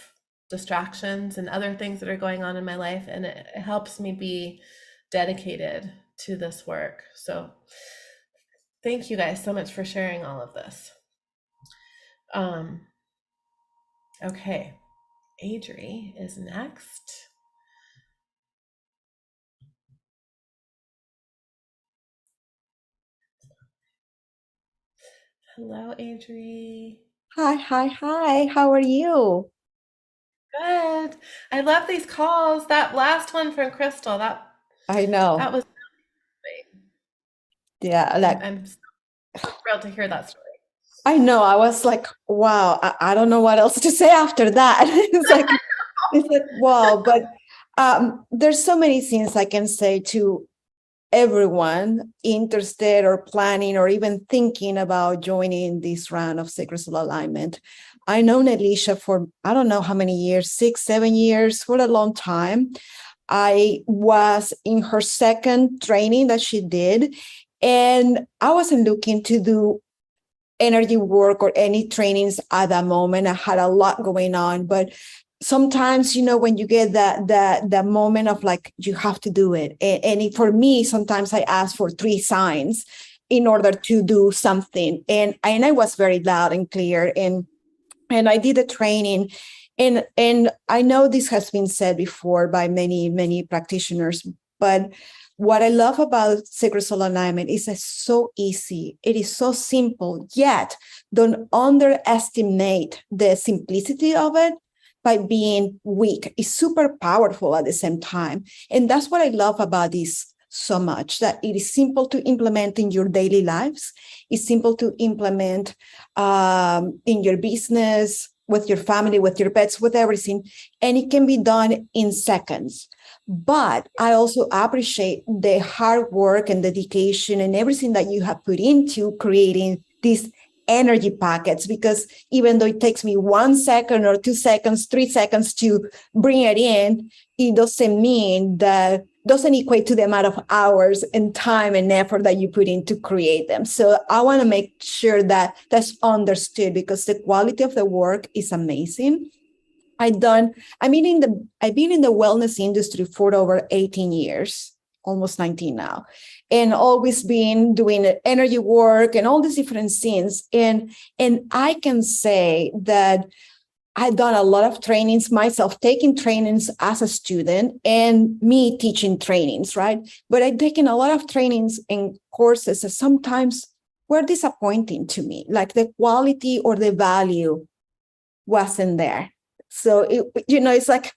distractions and other things that are going on in my life, and it helps me be dedicated to this work. So thank you guys so much for sharing all of this. Okay, Adri is next. Hello, Adri. Hi, hi, hi. How are you? Good. I love these calls. That last one from Crystal, that I know. was Yeah, like I'm so thrilled to hear that story. I know. I was like, wow, I don't know what else to say after that. It's like wow, but there's so many things I can say to everyone interested or planning or even thinking about joining this round of sacred soul alignment. I know Alicia for I don't know how many years, 6, 7 years, for a long time. I was in her second training that she did, and I wasn't looking to do energy work or any trainings at that moment. I had a lot going on, but sometimes, when you get that moment of like, you have to do it. For me, sometimes I ask for 3 signs in order to do something. And I was very loud and clear. And I did a training. And I know this has been said before by many practitioners, but what I love about sacred soul alignment is it's so easy. It is so simple, yet don't underestimate the simplicity of it by being weak. It's super powerful at the same time. And that's what I love about this so much, that it is simple to implement in your daily lives. It's simple to implement in your business, with your family, with your pets, with everything. And it can be done in seconds. But I also appreciate the hard work and dedication and everything that you have put into creating these energy packets, because even though it takes me 1 second or 2 seconds, 3 seconds to bring it in, it doesn't equate to the amount of hours and time and effort that you put in to create them. So I want to make sure that that's understood, because the quality of the work is amazing. I've been in the wellness industry for over 18 years, almost 19 now, and always been doing energy work and all these different things. And I can say that I've done a lot of trainings myself, taking trainings as a student and me teaching trainings, right? But I've taken a lot of trainings and courses that sometimes were disappointing to me, like the quality or the value wasn't there. So, it's like,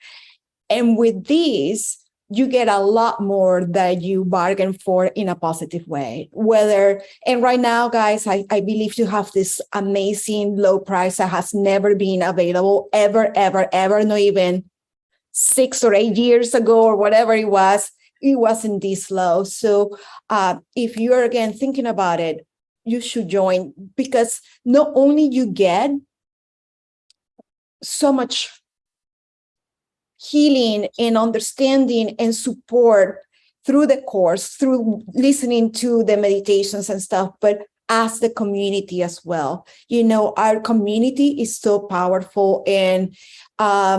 and with these, you get a lot more that you bargain for in a positive way. And right now, guys, I believe you have this amazing low price that has never been available ever, not even 6 or 8 years ago or whatever it wasn't this low. So if you're again thinking about it, you should join, because not only you get so much healing and understanding and support through the course, through listening to the meditations and stuff, but as the community as well. Our community is so powerful, and I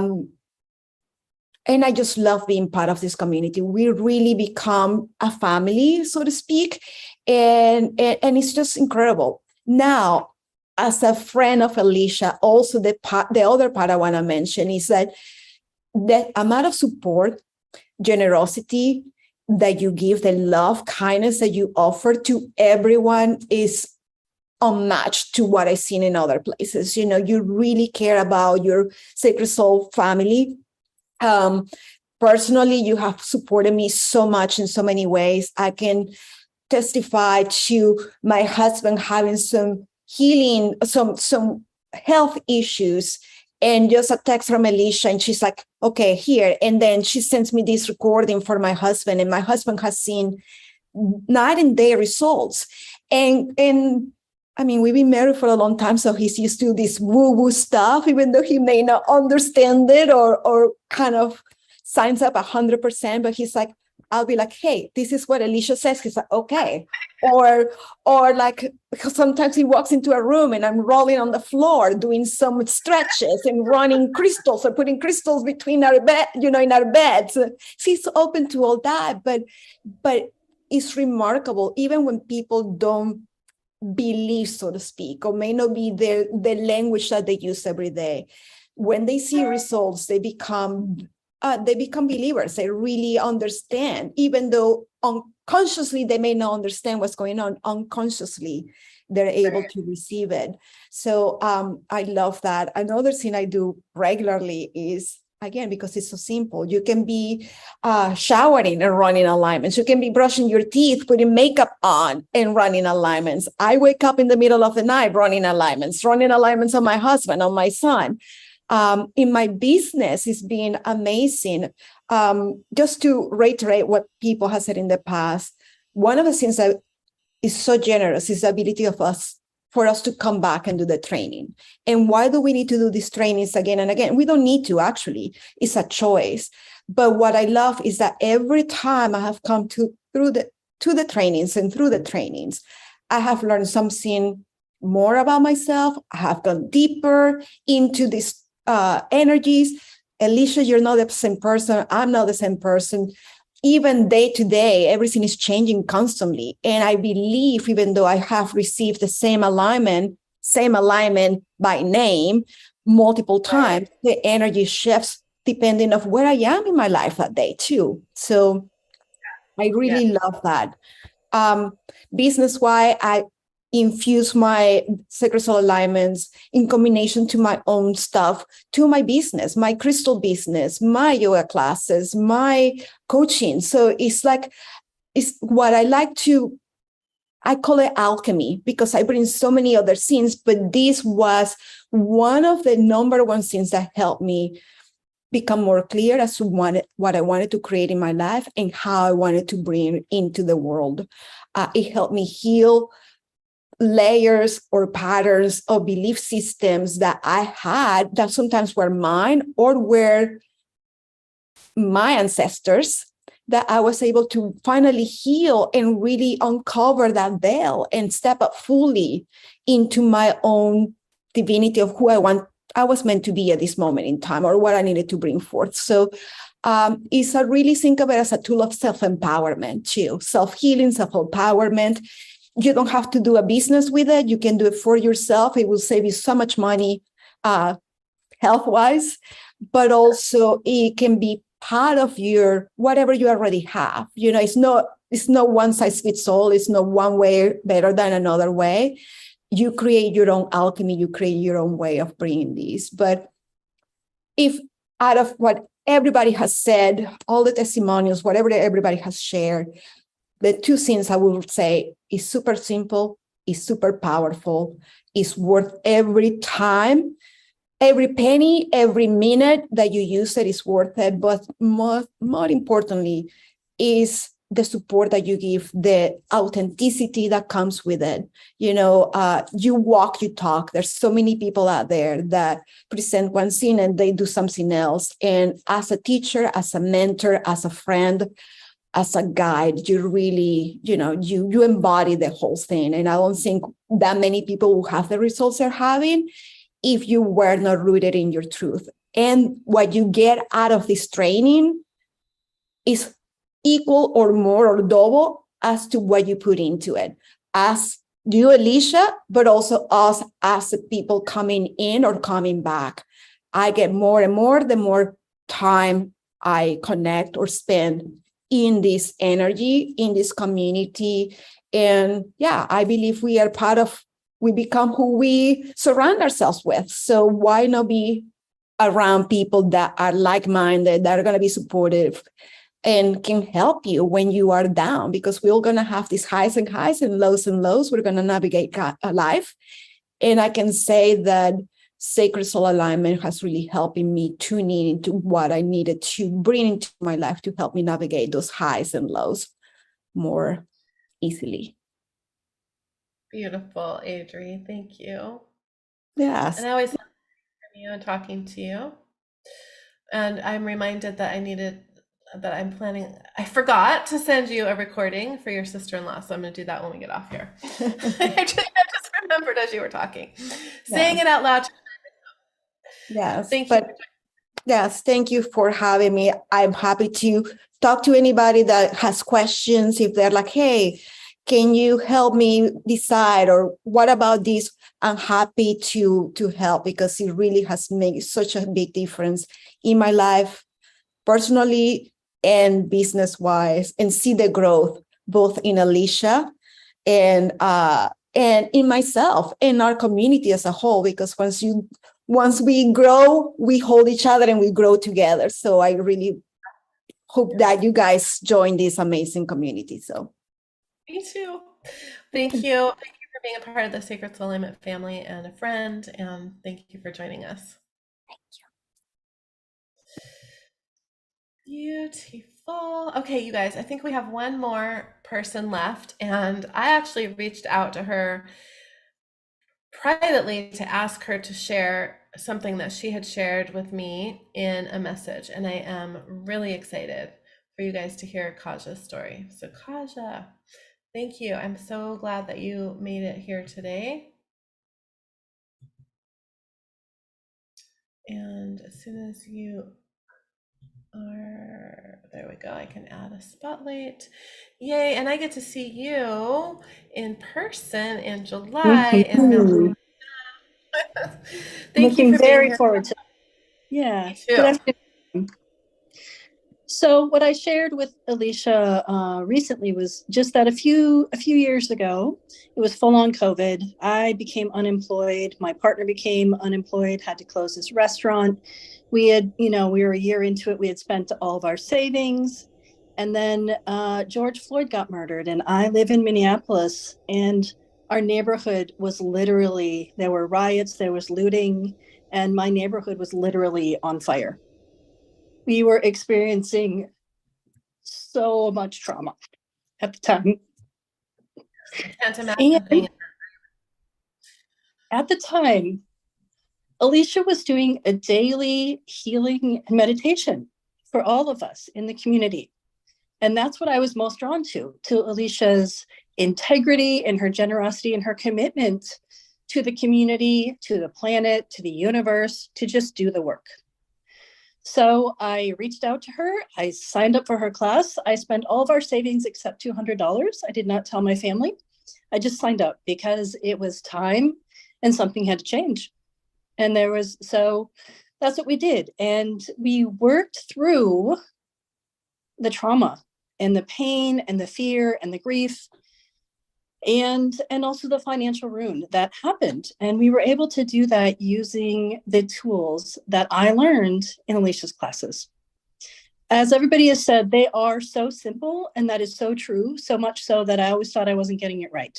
just love being part of this community. We really become a family, so to speak, and it's just incredible. Now, as a friend of Alicia, also the other part I want to mention is that the amount of support, generosity that you give, the love, kindness that you offer to everyone is unmatched to what I've seen in other places. You really care about your Sacred Soul family. Personally, you have supported me so much in so many ways. I can testify to my husband having some healing, some health issues, and just a text from Alicia, and she's like, okay, here. And then she sends me this recording for my husband, and my husband has seen night and day results. And I mean, we've been married for a long time, so he's used to this woo-woo stuff, even though he may not understand it or kind of signs up 100%, but he's like, I'll be like, hey, this is what Alicia says. He's like, okay. Or like, because sometimes he walks into a room and I'm rolling on the floor doing some stretches and running crystals or putting crystals between our bed, in our beds. So he's open to all that, but it's remarkable, even when people don't believe, so to speak, or may not be the language that they use every day. When they see results, they become believers. They really understand, even though unconsciously they may not understand what's going on. Unconsciously, they're able to receive it. So I love that. Another thing I do regularly is, again, because it's so simple, you can be showering and running alignments. You can be brushing your teeth, putting makeup on and running alignments. I wake up in the middle of the night running alignments on my husband, on my son. In my business, it's been amazing. Just to reiterate what people have said in the past, one of the things that is so generous is the ability for us to come back and do the training. And why do we need to do these trainings again and again? We don't need to, actually. It's a choice. But what I love is that every time I have come to the trainings, I have learned something more about myself. I have gone deeper into these energies. Alicia, you're not the same person. I'm not the same person. Even day to day, everything is changing constantly. And I believe, even though I have received the same alignment by name multiple times, the energy shifts depending on where I am in my life that day too. So I really love that. Business-wise, I infuse my sacred soul alignments in combination to my own stuff, to my business, my crystal business, my yoga classes, my coaching. So it's what I call it alchemy, because I bring so many other things, but this was one of the number one things that helped me become more clear as to what I wanted to create in my life and how I wanted to bring into the world. It helped me heal layers or patterns of belief systems that I had that sometimes were mine or were my ancestors, that I was able to finally heal and really uncover that veil and step up fully into my own divinity of who I was meant to be at this moment in time, or what I needed to bring forth. So it's a really, think of it as a tool of self-empowerment too, self-healing, self-empowerment. You don't have to do a business with it. You can do it for yourself. It will save you so much money health-wise, but also it can be part of your whatever you already have. It's not one size fits all. It's not one way better than another way. You create your own alchemy. You create your own way of bringing these. But if out of what everybody has said, all the testimonials, whatever everybody has shared, the two things I will say is super simple, is super powerful, is worth every time, every penny, every minute that you use it is worth it. But more importantly, is the support that you give, the authenticity that comes with it. You walk, you talk. There's so many people out there that present one thing and they do something else. And as a teacher, as a mentor, as a friend, as a guide, you really, you embody the whole thing. And I don't think that many people will have the results they're having if you were not rooted in your truth. And what you get out of this training is equal or more or double as to what you put into it. As you, Alicia, but also us as the people coming in or coming back. I get more and more the more time I connect or spend in this energy, in this community. And I believe we become who we surround ourselves with. So why not be around people that are like-minded, that are going to be supportive, and can help you when you are down, because we're all going to have these highs and lows. We're going to navigate life. And I can say that Sacred Soul Alignment has really helped me tune into what I needed to bring into my life to help me navigate those highs and lows more easily. Beautiful, Adri. Thank you. Yes. And I always love hearing from you and talking to you. And I'm reminded that I forgot to send you a recording for your sister-in-law. So I'm going to do that when we get off here. I just remembered as you were talking, saying it out loud. Yes. Thank you. Yes, thank you for having me. I'm happy to talk to anybody that has questions. If they're like, hey, can you help me decide, or what about this? I'm happy to help, because it really has made such a big difference in my life, personally and business-wise, and see the growth both in Alicia and in myself, in our community as a whole, because once we grow, we hold each other and we grow together. So I really hope that you guys join this amazing community. So me too. Thank you. Thank you for being a part of the Sacred Soul Alignment family and a friend. And thank you for joining us. thank you. Beautiful. Okay, you guys, I think we have one more person left. And I actually reached out to her privately to ask her to share something that she had shared with me in a message. And I am really excited for you guys to hear Kaja's story. So Kaja, thank you. I'm so glad that you made it here today. And as soon as you are, there we go, I can add a spotlight. Yay, and I get to see you in person in July in Mountain. Thank you for very being here. forward to. Yeah. Me too. Good afternoon. So what I shared with Alicia recently was just that a few years ago, it was full on COVID. I became unemployed. My partner became unemployed, had to close his restaurant. We were a year into it. We had spent all of our savings. And then George Floyd got murdered. And I live in Minneapolis, and our neighborhood was literally, there were riots, there was looting, and my neighborhood was literally on fire. We were experiencing so much trauma at the time. I can't imagine being. At the time, Alicia was doing a daily healing meditation for all of us in the community. And that's what I was most drawn to Alicia's integrity and her generosity and her commitment to the community, to the planet, to the universe, to just do the work. So I reached out to her. I signed up for her class. I spent all of our savings except $200. I did not tell my family. I just signed up because it was time and something had to change. And so that's what we did. And we worked through the trauma and the pain and the fear and the grief and also the financial ruin that happened. And we were able to do that using the tools that I learned in Alicia's classes. As everybody has said, they are so simple, and that is so true, so much so that I always thought I wasn't getting it right.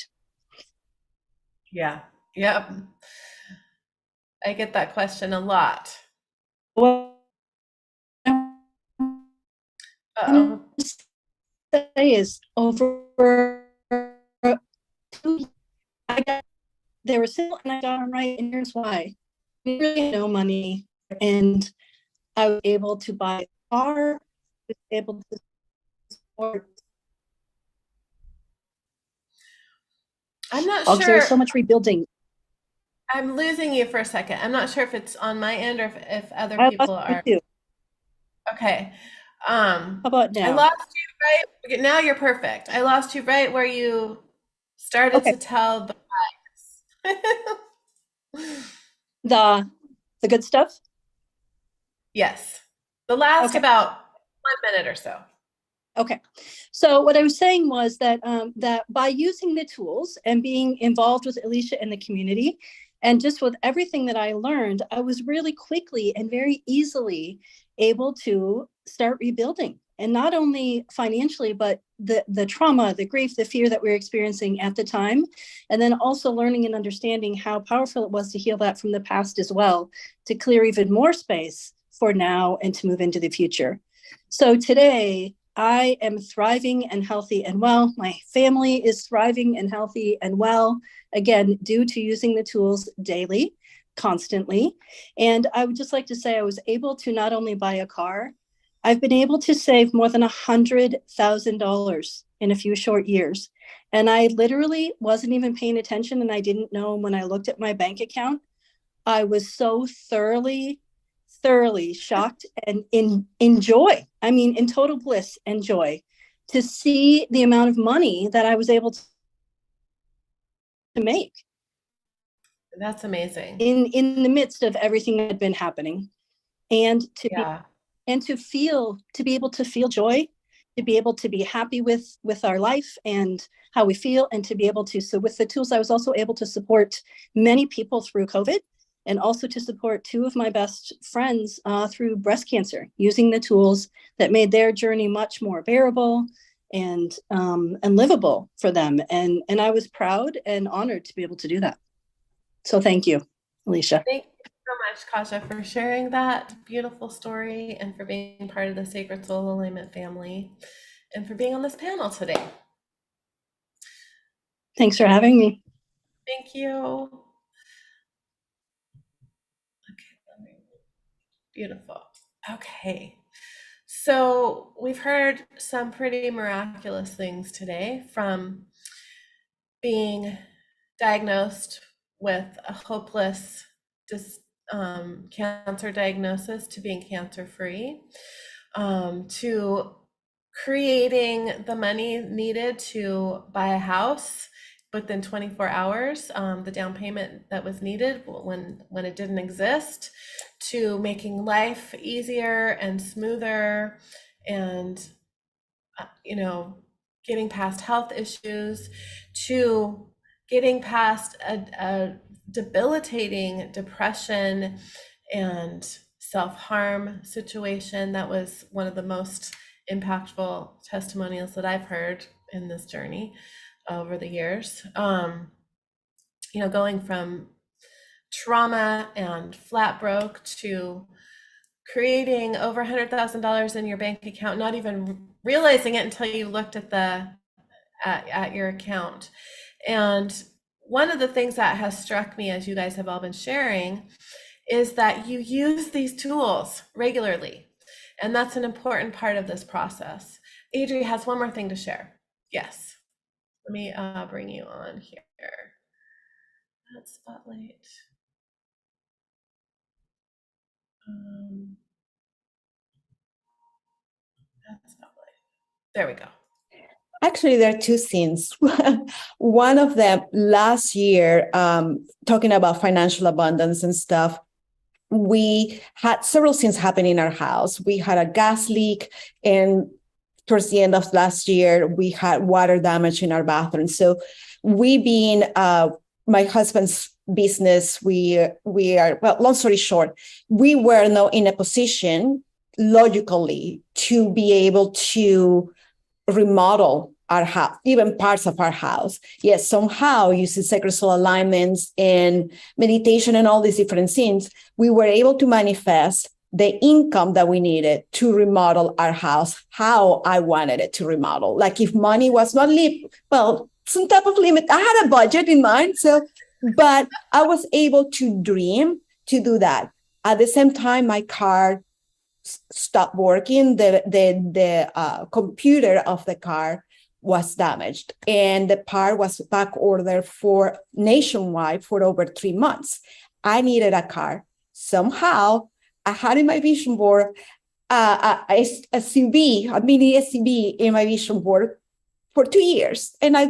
Yeah. Yep. I get that question a lot. What Uh-oh. is over 2 years, they were simple and I got them right, and here's why. We really had no money, and I was able to buy a car, was able to support. I'm not There sure. was so much rebuilding. I'm losing you for a second. I'm not sure if it's on my end or if other people are. Too. Okay. How about now? I lost you right. Now you're perfect. I lost you right where you started to tell the the good stuff. Yes. The last about 1 minute or so. Okay. So what I was saying was that that by using the tools and being involved with Alicia in the community, and just with everything that I learned, I was really quickly and very easily able to start rebuilding. And not only financially, but the trauma, the grief, the fear that we were experiencing at the time. And then also learning and understanding how powerful it was to heal that from the past as well, to clear even more space for now and to move into the future. So today, I am thriving and healthy and well. My family is thriving and healthy and well, again, due to using the tools daily, constantly. And I would just like to say I was able to not only buy a car, I've been able to save more than $100,000 in a few short years. And I literally wasn't even paying attention, and I didn't know when I looked at my bank account. I was so thoroughly shocked and in joy. I mean, in total bliss and joy to see the amount of money that I was able to make. That's amazing. In the midst of everything that had been happening. And to be able to feel joy, to be able to be happy with our life and how we feel, and to be able to, so with the tools, I was also able to support many people through COVID, and also to support two of my best friends through breast cancer, using the tools that made their journey much more bearable and livable for them. And I was proud and honored to be able to do that. So thank you, Alicia. Thank you so much, Kasha, for sharing that beautiful story and for being part of the Sacred Soul Alignment family and for being on this panel today. Thanks for having me. Thank you. Okay, beautiful. Okay, so we've heard some pretty miraculous things today, from being diagnosed with a hopeless cancer diagnosis to being cancer-free, to creating the money needed to buy a house within 24 hours, the down payment that was needed when it didn't exist, to making life easier and smoother, and getting past health issues, to getting past a debilitating depression and self-harm situation. That was one of the most impactful testimonials that I've heard in this journey over the years. Going from trauma and flat broke to creating over $100,000 in your bank account, not even realizing it until you looked at your account. And one of the things that has struck me, as you guys have all been sharing, is that you use these tools regularly. And that's an important part of this process. Adri has one more thing to share. Yes. Let me bring you on here. That spotlight. That spotlight. There we go. Actually, there are two scenes. One of them last year, talking about financial abundance and stuff, we had several things happen in our house. We had a gas leak, and towards the end of last year, we had water damage in our bathroom. So we being my husband's business, we are, well, long story short, we were now in a position logically to be able to remodel our house, even parts of our house. Yes, somehow using sacred soul alignments and meditation and all these different things, we were able to manifest the income that we needed to remodel our house how I wanted it to remodel. Like if money was not some type of limit. I had a budget in mind, but I was able to dream to do that. At the same time, my car stopped working. The computer of the car was damaged, and the part was back ordered for nationwide for over 3 months. I needed a car. Somehow, I had in my vision board a mini SUV in my vision board for 2 years, and I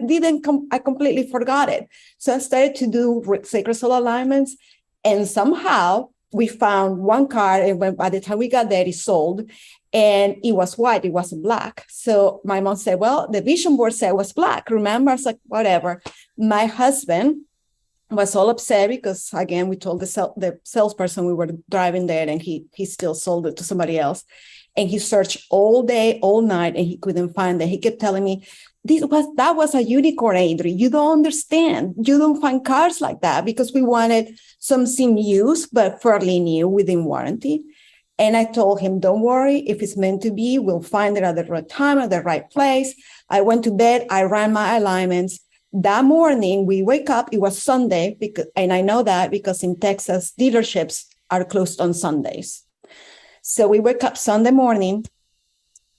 completely forgot it. So I started to do sacred soul alignments, and somehow we found one car, and by the time we got there, it sold, and it was white, it wasn't black. So my mom said, well, the vision board said it was black, remember? I was like, whatever. My husband was all upset because, again, we told the salesperson we were driving there, and he still sold it to somebody else. And he searched all day, all night, and he couldn't find it. He kept telling me, that was a unicorn, Adri. You don't understand. You don't find cars like that, because we wanted something used but fairly new within warranty. And I told him, don't worry, if it's meant to be, we'll find it at the right time, at the right place. I went to bed, I ran my alignments. That morning, we wake up, it was Sunday, and I know that because in Texas, dealerships are closed on Sundays. So we wake up Sunday morning,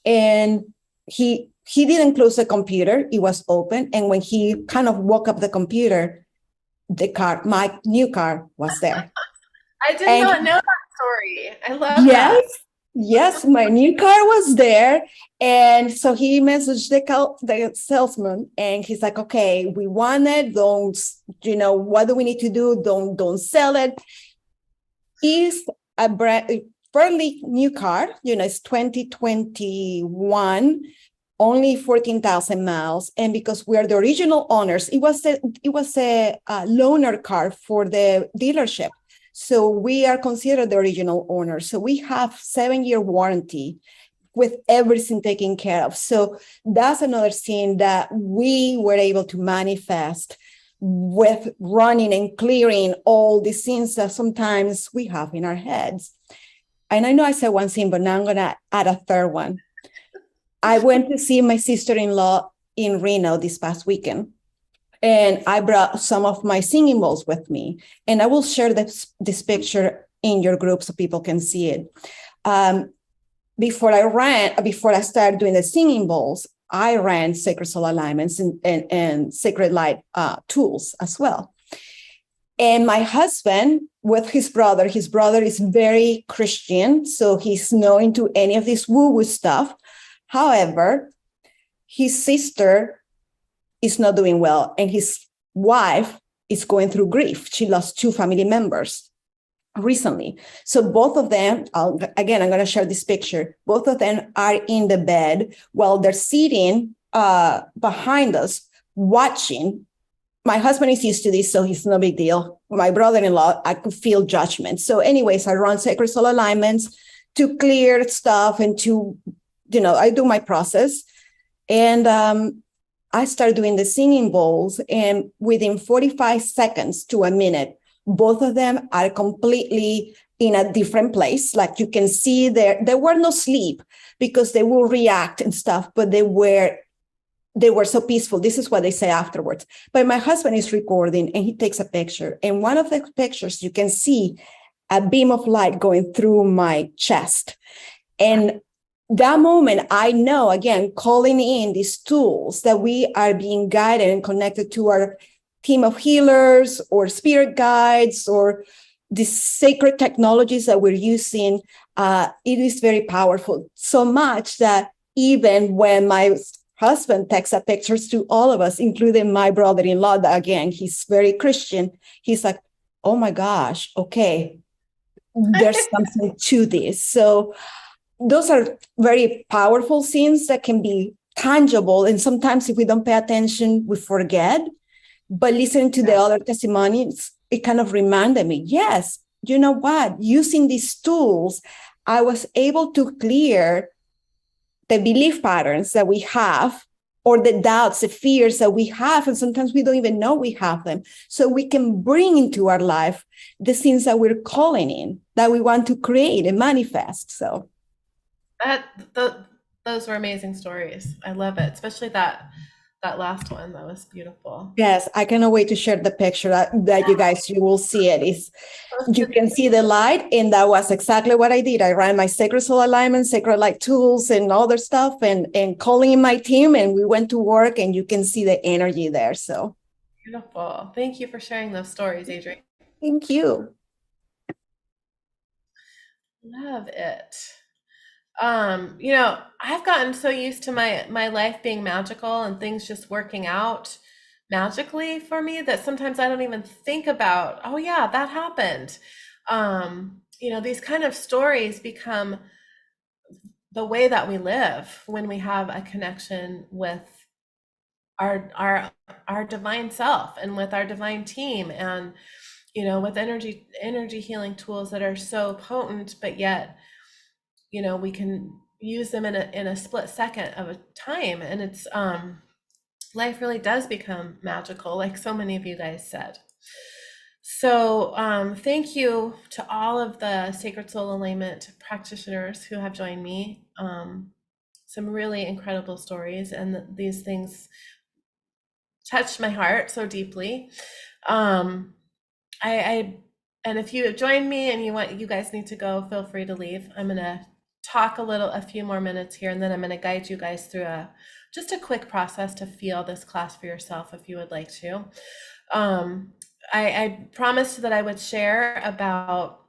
and he didn't close the computer, it was open. And when he kind of woke up the computer, my new car was there. I did not know that story. I love that. Yes, my new car was there. And so he messaged the salesman, and he's like, okay, we want it. Don't, what do we need to do? Don't sell it. It's a fairly new car, it's 2021, only 14,000 miles. And because we are the original owners, it was a loaner car for the dealership. So we are considered the original owner. So we have 7-year warranty with everything taken care of. So that's another thing that we were able to manifest with running and clearing all the things that sometimes we have in our heads. And I know I said one thing, but now I'm going to add a third one. I went to see my sister-in-law in Reno this past weekend. And I brought some of my singing bowls with me. And I will share this picture in your group so people can see it. Before I started doing the singing bowls, I ran sacred soul alignments and sacred light tools as well. And my husband, with his brother is very Christian, so he's not into any of this woo-woo stuff. However, his sister is not doing well, and his wife is going through grief. She lost 2 family members recently. So both of them, again, I'm going to share this picture. Both of them are in the bed while they're sitting behind us watching. My husband is used to this, so it's no big deal. My brother-in-law, I could feel judgment. So anyways, I run sacred soul alignments to clear stuff and to, I do my process. And I started doing the singing bowls, and within 45 seconds to a minute, both of them are completely in a different place. Like you can see there were no sleep because they will react and stuff, but they were so peaceful. This is what they say afterwards. But my husband is recording, and he takes a picture. And one of the pictures, you can see a beam of light going through my chest. And that moment, I know, again, calling in these tools that we are being guided and connected to our team of healers or spirit guides or the sacred technologies that we're using, it is very powerful. So much that even when my husband takes pictures to all of us, including my brother-in-law, that again, he's very Christian, he's like, oh my gosh, okay, there's something to this. So those are very powerful things that can be tangible. And sometimes if we don't pay attention, we forget. But listening to the other testimonies, it kind of reminded me, yes, you know what? Using these tools, I was able to clear the belief patterns that we have, or the doubts, the fears that we have. And sometimes we don't even know we have them. So we can bring into our life the things that we're calling in, that we want to create and manifest. So those were amazing stories. I love it, especially that last one. That was beautiful. Yes, I cannot wait to share the picture that you will see it. You can see the light, and that was exactly what I did. I ran my sacred soul alignment, sacred light tools, and other stuff, and calling in my team, and we went to work, and you can see the energy there. So beautiful. Thank you for sharing those stories, Adrienne. Thank you. Love it. I've gotten so used to my life being magical and things just working out magically for me that sometimes I don't even think about, oh yeah, that happened. These kind of stories become the way that we live when we have a connection with our divine self and with our divine team, and with energy healing tools that are so potent, but yet we can use them in a split second of a time, and it's life really does become magical, like so many of you guys said. So thank you to all of the Sacred Soul Alignment practitioners who have joined me. Some really incredible stories, and these things touched my heart so deeply. And if you have joined me and you guys need to go, feel free to leave. I'm gonna talk a few more minutes here, and then I'm gonna guide you guys through just a quick process to feel this class for yourself if you would like to. I promised that I would share about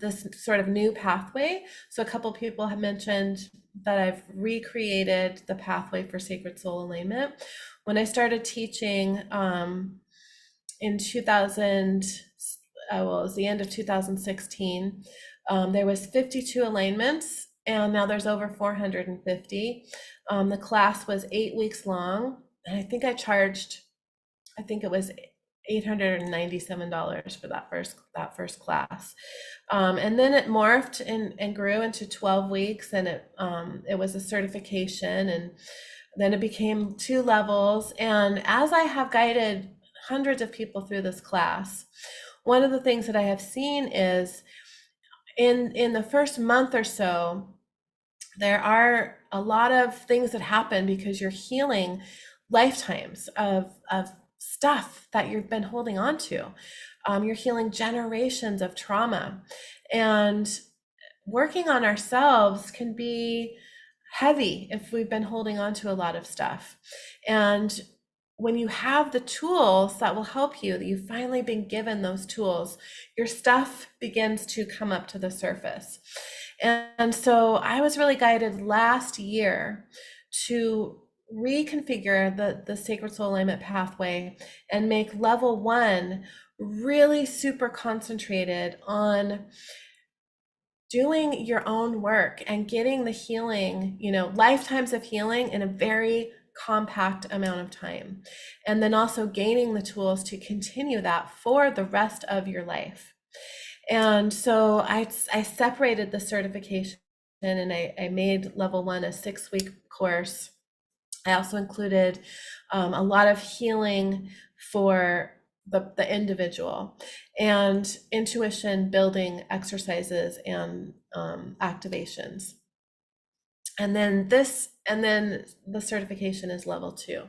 this sort of new pathway. So a couple people have mentioned that I've recreated the pathway for Sacred Soul Alignment. When I started teaching in 2000, it was the end of 2016, there was 52 alignments, and now there's over 450. The class was 8 weeks long, and I think it was $897 for that first class. And then it morphed and grew into 12 weeks, and it was a certification, and then it became 2 levels. And as I have guided hundreds of people through this class, one of the things that I have seen is in the first month or so, there are a lot of things that happen because you're healing lifetimes of stuff that you've been holding on to. You're healing generations of trauma, and working on ourselves can be heavy if we've been holding on to a lot of stuff. And when you have the tools that will help you, that you've finally been given those tools, your stuff begins to come up to the surface. And so I was really guided last year to reconfigure the Sacred Soul Alignment pathway and make level 1 really super concentrated on doing your own work and getting the healing, lifetimes of healing in a very compact amount of time. And then also gaining the tools to continue that for the rest of your life. And so I separated the certification, and I made level 1 a 6-week course. I also included a lot of healing for the individual, and intuition building exercises and activations. And then the certification is level 2.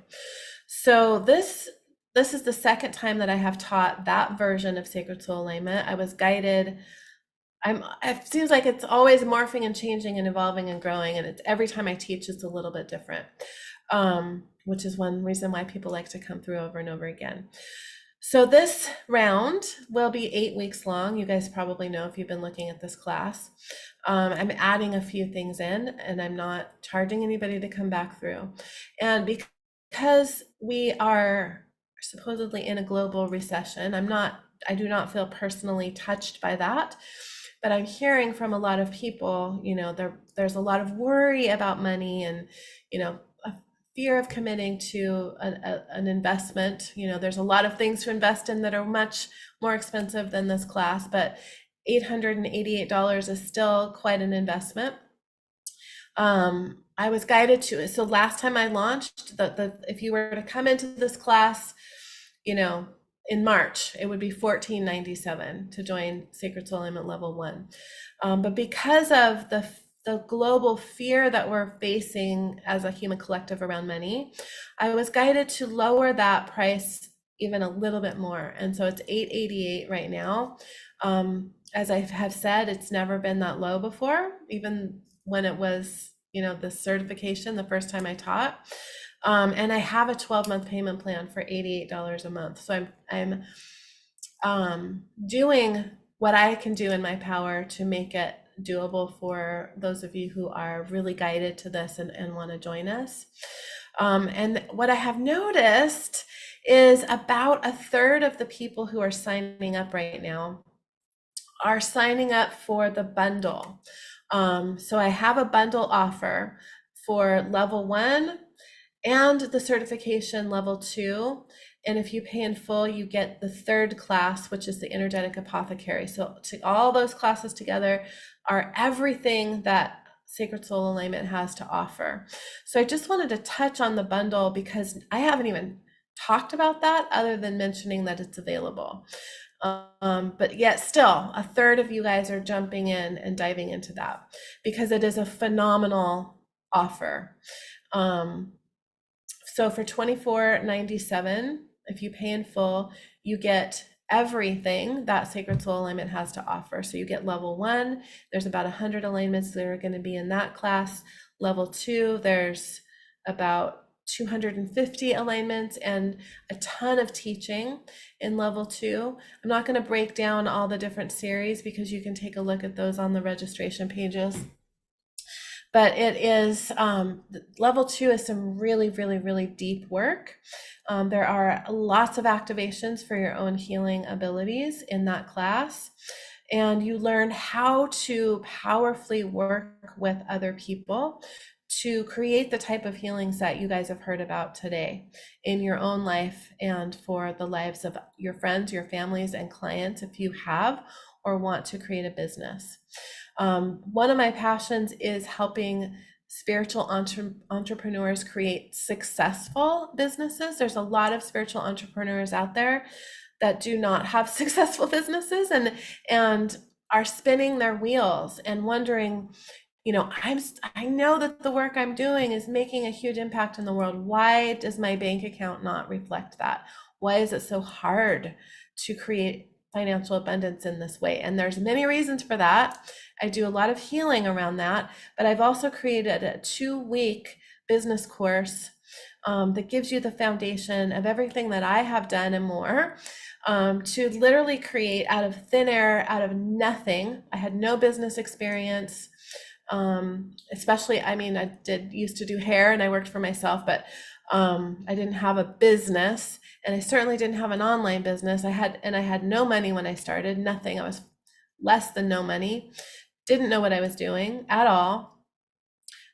So this is the second time that I have taught that version of Sacred Soul Alignment. I was guided. It seems like it's always morphing and changing and evolving and growing, and every time I teach, it's a little bit different, which is one reason why people like to come through over and over again. So this round will be 8 weeks long. You guys probably know if you've been looking at this class. I'm adding a few things in, and I'm not charging anybody to come back through. And because we are supposedly in a global recession, I do not feel personally touched by that, but I'm hearing from a lot of people, there's a lot of worry about money, and, a fear of committing to an investment. There's a lot of things to invest in that are much more expensive than this class, but $888 is still quite an investment. I was guided to, so last time I launched, if you were to come into this class, in March, it would be $1497 to join Sacred Soul Alignment level 1. But because of the global fear that we're facing as a human collective around money, I was guided to lower that price even a little bit more. And so it's $888 right now. As I have said, it's never been that low before, even when it was, the certification the first time I taught. And I have a 12-month payment plan for $88 a month. So I'm doing what I can do in my power to make it doable for those of you who are really guided to this and want to join us. And what I have noticed is about 1/3 of the people who are signing up right now are signing up for the bundle. So I have a bundle offer for level 1 and the certification level 2. And if you pay in full, you get the 3rd class, which is the energetic apothecary. So all those classes together are everything that Sacred Soul Alignment has to offer. So I just wanted to touch on the bundle because I haven't even talked about that other than mentioning that it's available. But yet still, a third of you guys are jumping in and diving into that because it is a phenomenal offer. So for $24.97, if you pay in full, you get everything that Sacred Soul Alignment has to offer. So you get level 1, there's about 100 alignments that are going to be in that class. Level 2, there's about 250 alignments and a ton of teaching in level 2. I'm not going to break down all the different series because you can take a look at those on the registration pages. But it is, level 2 is some really, really, really deep work. There are lots of activations for your own healing abilities in that class. And you learn how to powerfully work with other people to create the type of healings that you guys have heard about today in your own life and for the lives of your friends, your families, and clients if you have or want to create a business. One of my passions is helping spiritual entrepreneurs create successful businesses. There's a lot of spiritual entrepreneurs out there that do not have successful businesses and are spinning their wheels and wondering, I know that the work I'm doing is making a huge impact in the world. Why does my bank account not reflect that? Why is it so hard to create financial abundance in this way? And there's many reasons for that. I do a lot of healing around that, but I've also created a 2-week business course that gives you the foundation of everything that I have done and more, to literally create out of thin air, out of nothing. I had no business experience. Especially, I used to do hair and I worked for myself, but I didn't have a business and I certainly didn't have an online business. I had no money when I started, nothing. I was less than no money, didn't know what I was doing at all.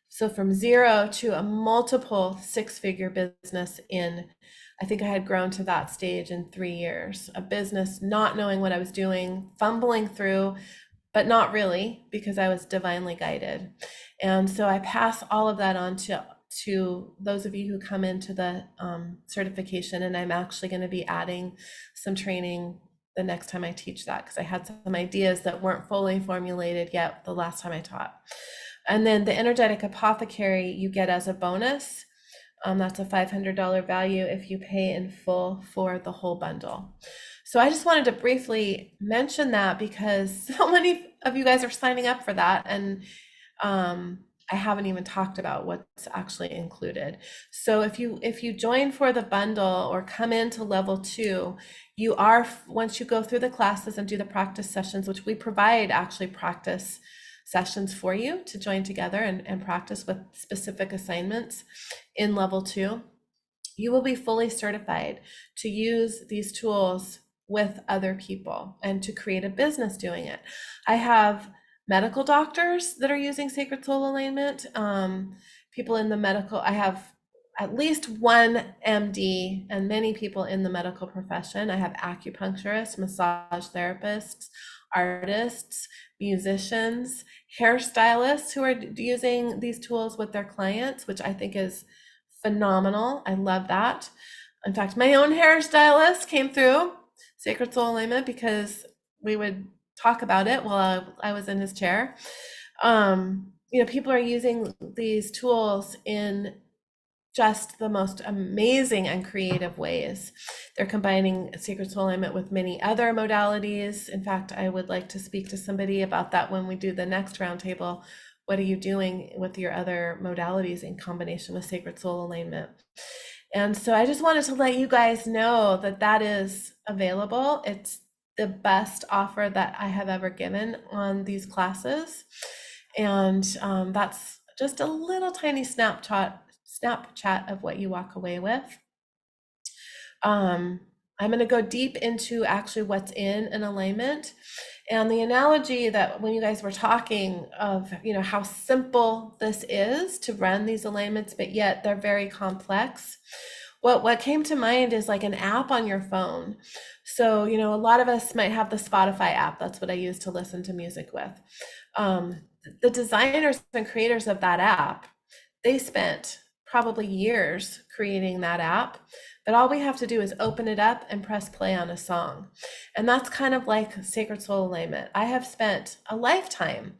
So from 0 to a multiple 6-figure business I think I had grown to that stage in 3 years, a business, not knowing what I was doing, fumbling through, but not really, because I was divinely guided. And so I pass all of that on to those of you who come into the certification, and I'm actually going to be adding some training the next time I teach that, because I had some ideas that weren't fully formulated yet the last time I taught. And then the energetic apothecary you get as a bonus. That's a $500 value if you pay in full for the whole bundle. So I just wanted to briefly mention that because so many of you guys are signing up for that, and I haven't even talked about what's actually included. So if you join for the bundle or come into level 2, you are, once you go through the classes and do the practice sessions, which we provide actually practice sessions for you to join together and practice with specific assignments in level 2, you will be fully certified to use these tools with other people and to create a business doing it. I have medical doctors that are using Sacred Soul Alignment, people in the medical, I have at least one MD and many people in the medical profession. I have acupuncturists, massage therapists, artists, musicians, hairstylists who are using these tools with their clients, which I think is phenomenal. I love that. In fact, my own hairstylist came through Sacred Soul Alignment because we would talk about it while I was in his chair. People are using these tools in just the most amazing and creative ways. They're combining Sacred Soul Alignment with many other modalities. In fact, I would like to speak to somebody about that when we do the next roundtable. What are you doing with your other modalities in combination with Sacred Soul Alignment? And so I just wanted to let you guys know that that is available. It's the best offer that I have ever given on these classes. And that's just a little tiny Snapchat of what you walk away with. I'm going to go deep into actually what's in an alignment. And the analogy that when you guys were talking of, how simple this is to run these alignments, but yet they're very complex. What came to mind is like an app on your phone. So, a lot of us might have the Spotify app. That's what I use to listen to music with. The designers and creators of that app, they spent probably years creating that app, but all we have to do is open it up and press play on a song. And that's kind of like Sacred Soul Alignment. I have spent a lifetime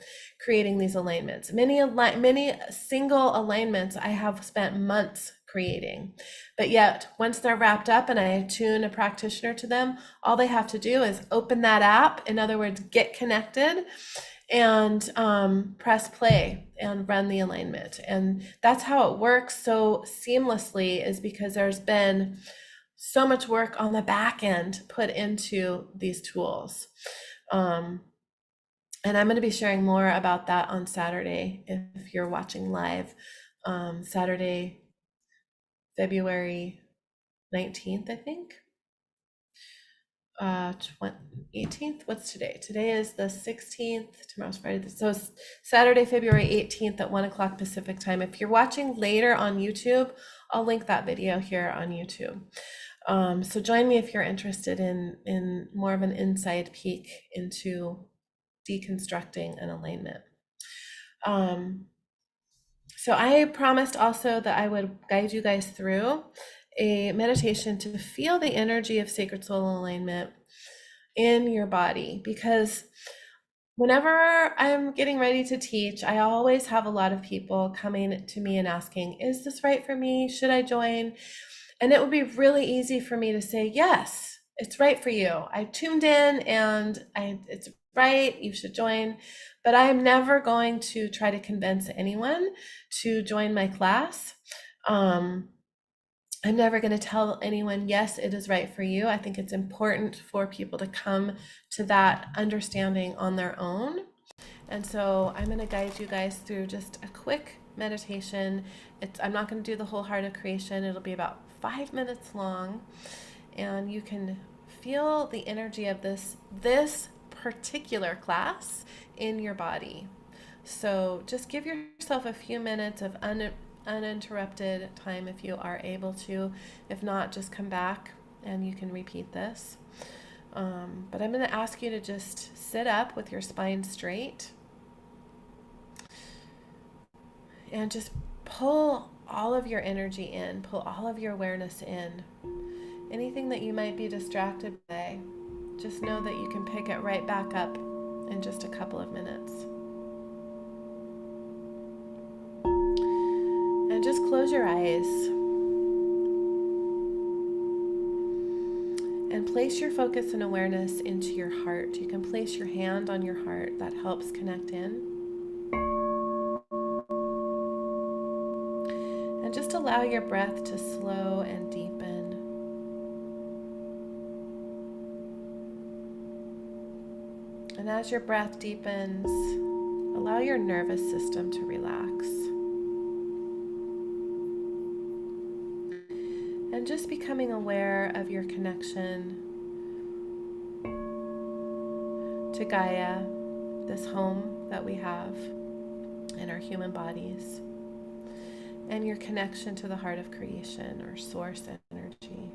creating these alignments. Many single alignments I have spent months creating, but yet once they're wrapped up and I attune a practitioner to them, all they have to do is open that app, in other words, get connected, and press play and run the alignment. And that's how it works so seamlessly, is because there's been so much work on the back end put into these tools. And I'm going to be sharing more about that on Saturday if you're watching live. Saturday, February 19th, I think. 18th. What's today? Today is the 16th. Tomorrow's Friday. So Saturday, February 18th at 1 o'clock Pacific time. If you're watching later on YouTube, I'll link that video here on YouTube. So join me if you're interested in more of an inside peek into deconstructing an alignment. So I promised also that I would guide you guys through a meditation to feel the energy of Sacred Soul Alignment in your body, because whenever I'm getting ready to teach, I always have a lot of people coming to me and asking, is this right for me? Should I join? And it would be really easy for me to say, yes, it's right for you. I tuned in and it's right, you should join. But I'm never going to try to convince anyone to join my class. I'm never going to tell anyone, yes, it is right for you. I think it's important for people to come to that understanding on their own. And so I'm going to guide you guys through just a quick meditation. I'm not going to do the whole Heart of Creation. It'll be about 5 minutes long. And you can feel the energy of this particular class in your body. So just give yourself a few minutes of uninterrupted time if you are able to. If not, just come back and you can repeat this. But I'm going to ask you to just sit up with your spine straight and just pull all of your energy in, pull all of your awareness in. Anything that you might be distracted by, just know that you can pick it right back up in just a couple of minutes. And just close your eyes and place your focus and awareness into your heart. You can place your hand on your heart. That helps connect in. And just allow your breath to slow and deepen. And as your breath deepens, allow your nervous system to relax. And just becoming aware of your connection to Gaia, this home that we have in our human bodies, and your connection to the heart of creation or source energy.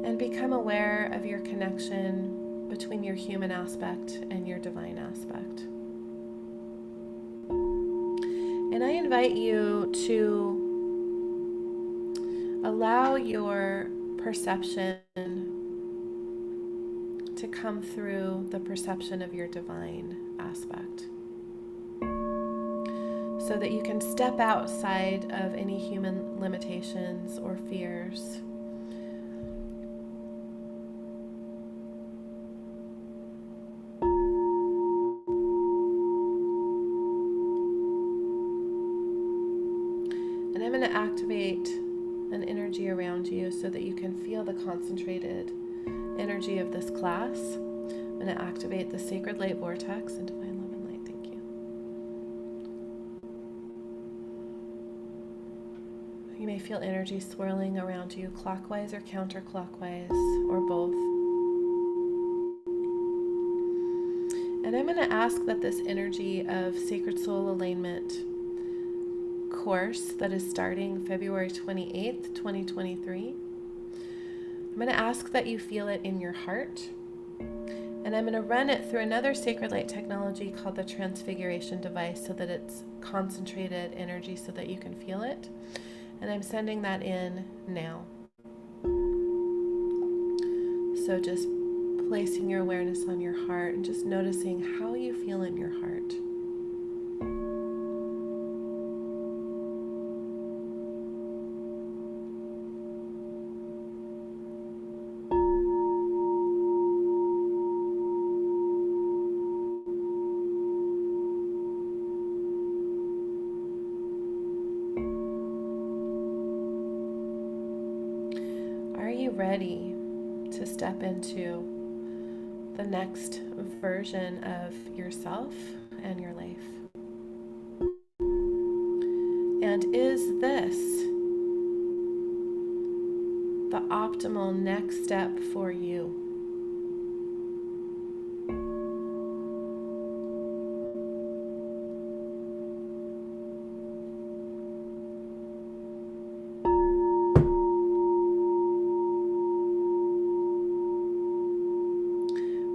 And become aware of your connection between your human aspect and your divine aspect. And I invite you to allow your perception to come through the perception of your divine aspect, so that you can step outside of any human limitations or fears. And I'm going to activate an energy around you so that you can feel the concentrated energy of this class. I'm going to activate the sacred light vortex and divine love and light. Thank you. may feel energy swirling around you clockwise or counterclockwise or both. And I'm going to ask that this energy of Sacred Soul Alignment course that is starting February 28th, 2023, I'm going to ask that you feel it in your heart. And I'm going to run it through another sacred light technology called the Transfiguration device so that it's concentrated energy so that you can feel it. And I'm sending that in now. So just placing your awareness on your heart and just noticing how you feel in your heart. Are you ready to step into the next version of yourself and your life? And is this the optimal next step for you?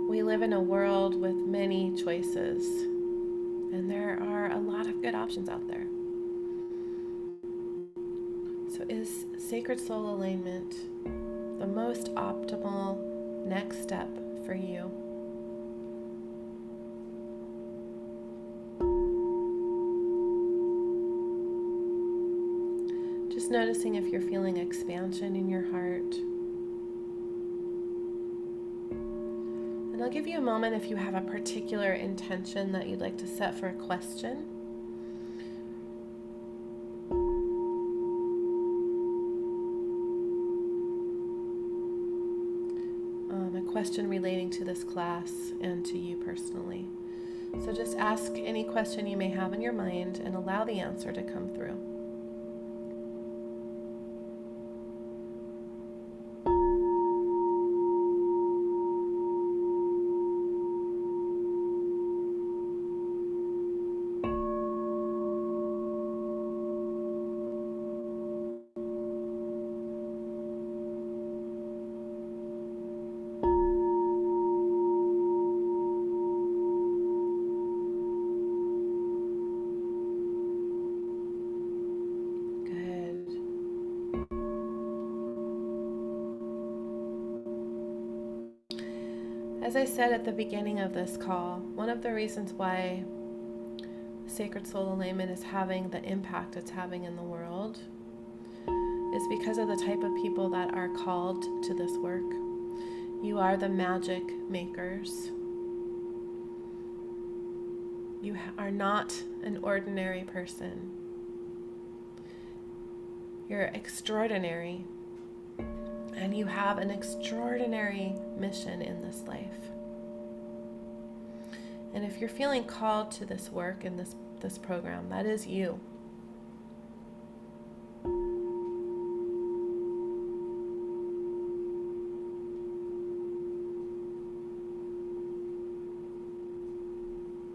We live in a world with many choices, and there are a lot of good options out there. So is Sacred Soul Alignment the most optimal next step for you? Just noticing if you're feeling expansion in your heart. And I'll give you a moment if you have a particular intention that you'd like to set for a question. A question relating to this class and to you personally. So just ask any question you may have in your mind and allow the answer to come through. As I said at the beginning of this call, one of the reasons why Sacred Soul Alignment is having the impact it's having in the world is because of the type of people that are called to this work. You are the magic makers. You are not an ordinary person. You're extraordinary. And you have an extraordinary mission in this life. And if you're feeling called to this work and this program, that is you.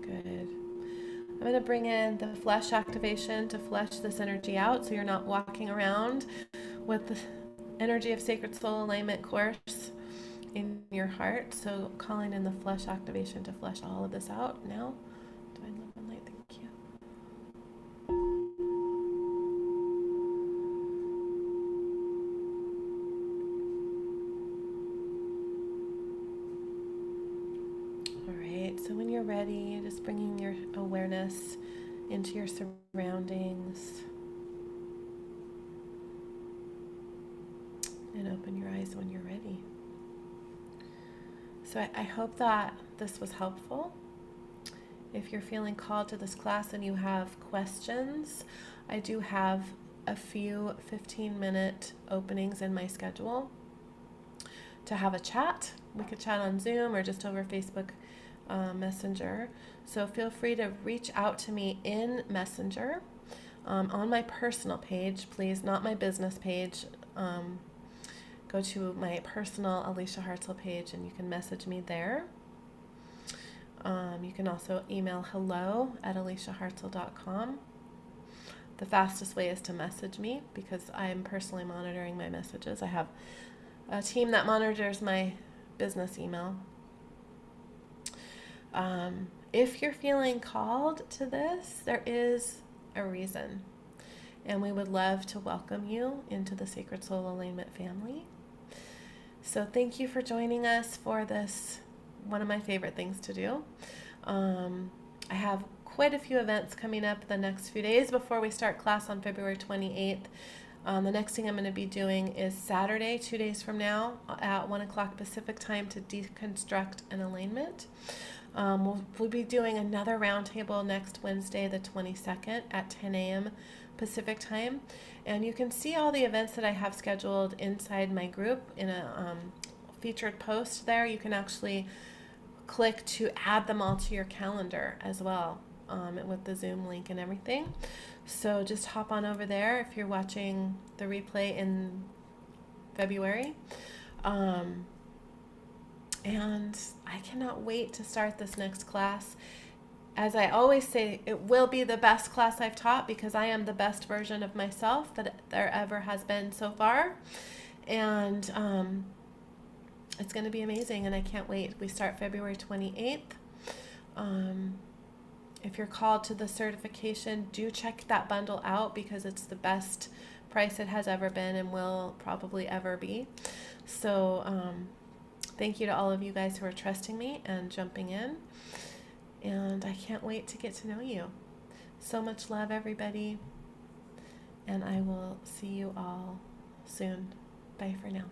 Good. I'm going to bring in the flesh activation to flesh this energy out so you're not walking around with the energy of Sacred Soul Alignment course in your heart. So calling in the flesh activation to flesh all of this out now. Divine love and light, thank you. All right, so when you're ready, just bringing your awareness into your surroundings. And open your eyes when you're ready. So I hope that this was helpful. If you're feeling called to this class and you have questions, I do have a few 15-minute openings in my schedule to have a chat. We could chat on Zoom or just over Facebook Messenger. So feel free to reach out to me in Messenger. on my personal page, please, not my business page. Go to my personal Alicia Hartzell page and you can message me there. You can also email hello@aliciahartzell.com. The fastest way is to message me because I'm personally monitoring my messages. I have a team that monitors my business email. If you're feeling called to this, there is a reason. And we would love to welcome you into the Sacred Soul Alignment family. So thank you for joining us for this, one of my favorite things to do. I have quite a few events coming up the next few days before we start class on February 28th. The next thing I'm going to be doing is Saturday, 2 days from now, at 1 o'clock Pacific time to deconstruct an alignment. We'll be doing another roundtable next Wednesday, the 22nd at 10 a.m. Pacific time. And you can see all the events that I have scheduled inside my group in a featured post there. You can actually click to add them all to your calendar as well, with the Zoom link and everything. So just hop on over there if you're watching the replay in February. And I cannot wait to start this next class. As I always say, it will be the best class I've taught because I am the best version of myself that there ever has been so far. And it's going to be amazing, and I can't wait. We start February 28th. If you're called to the certification, do check that bundle out because it's the best price it has ever been and will probably ever be. So thank you to all of you guys who are trusting me and jumping in. And I can't wait to get to know you. So much love, everybody. And I will see you all soon. Bye for now.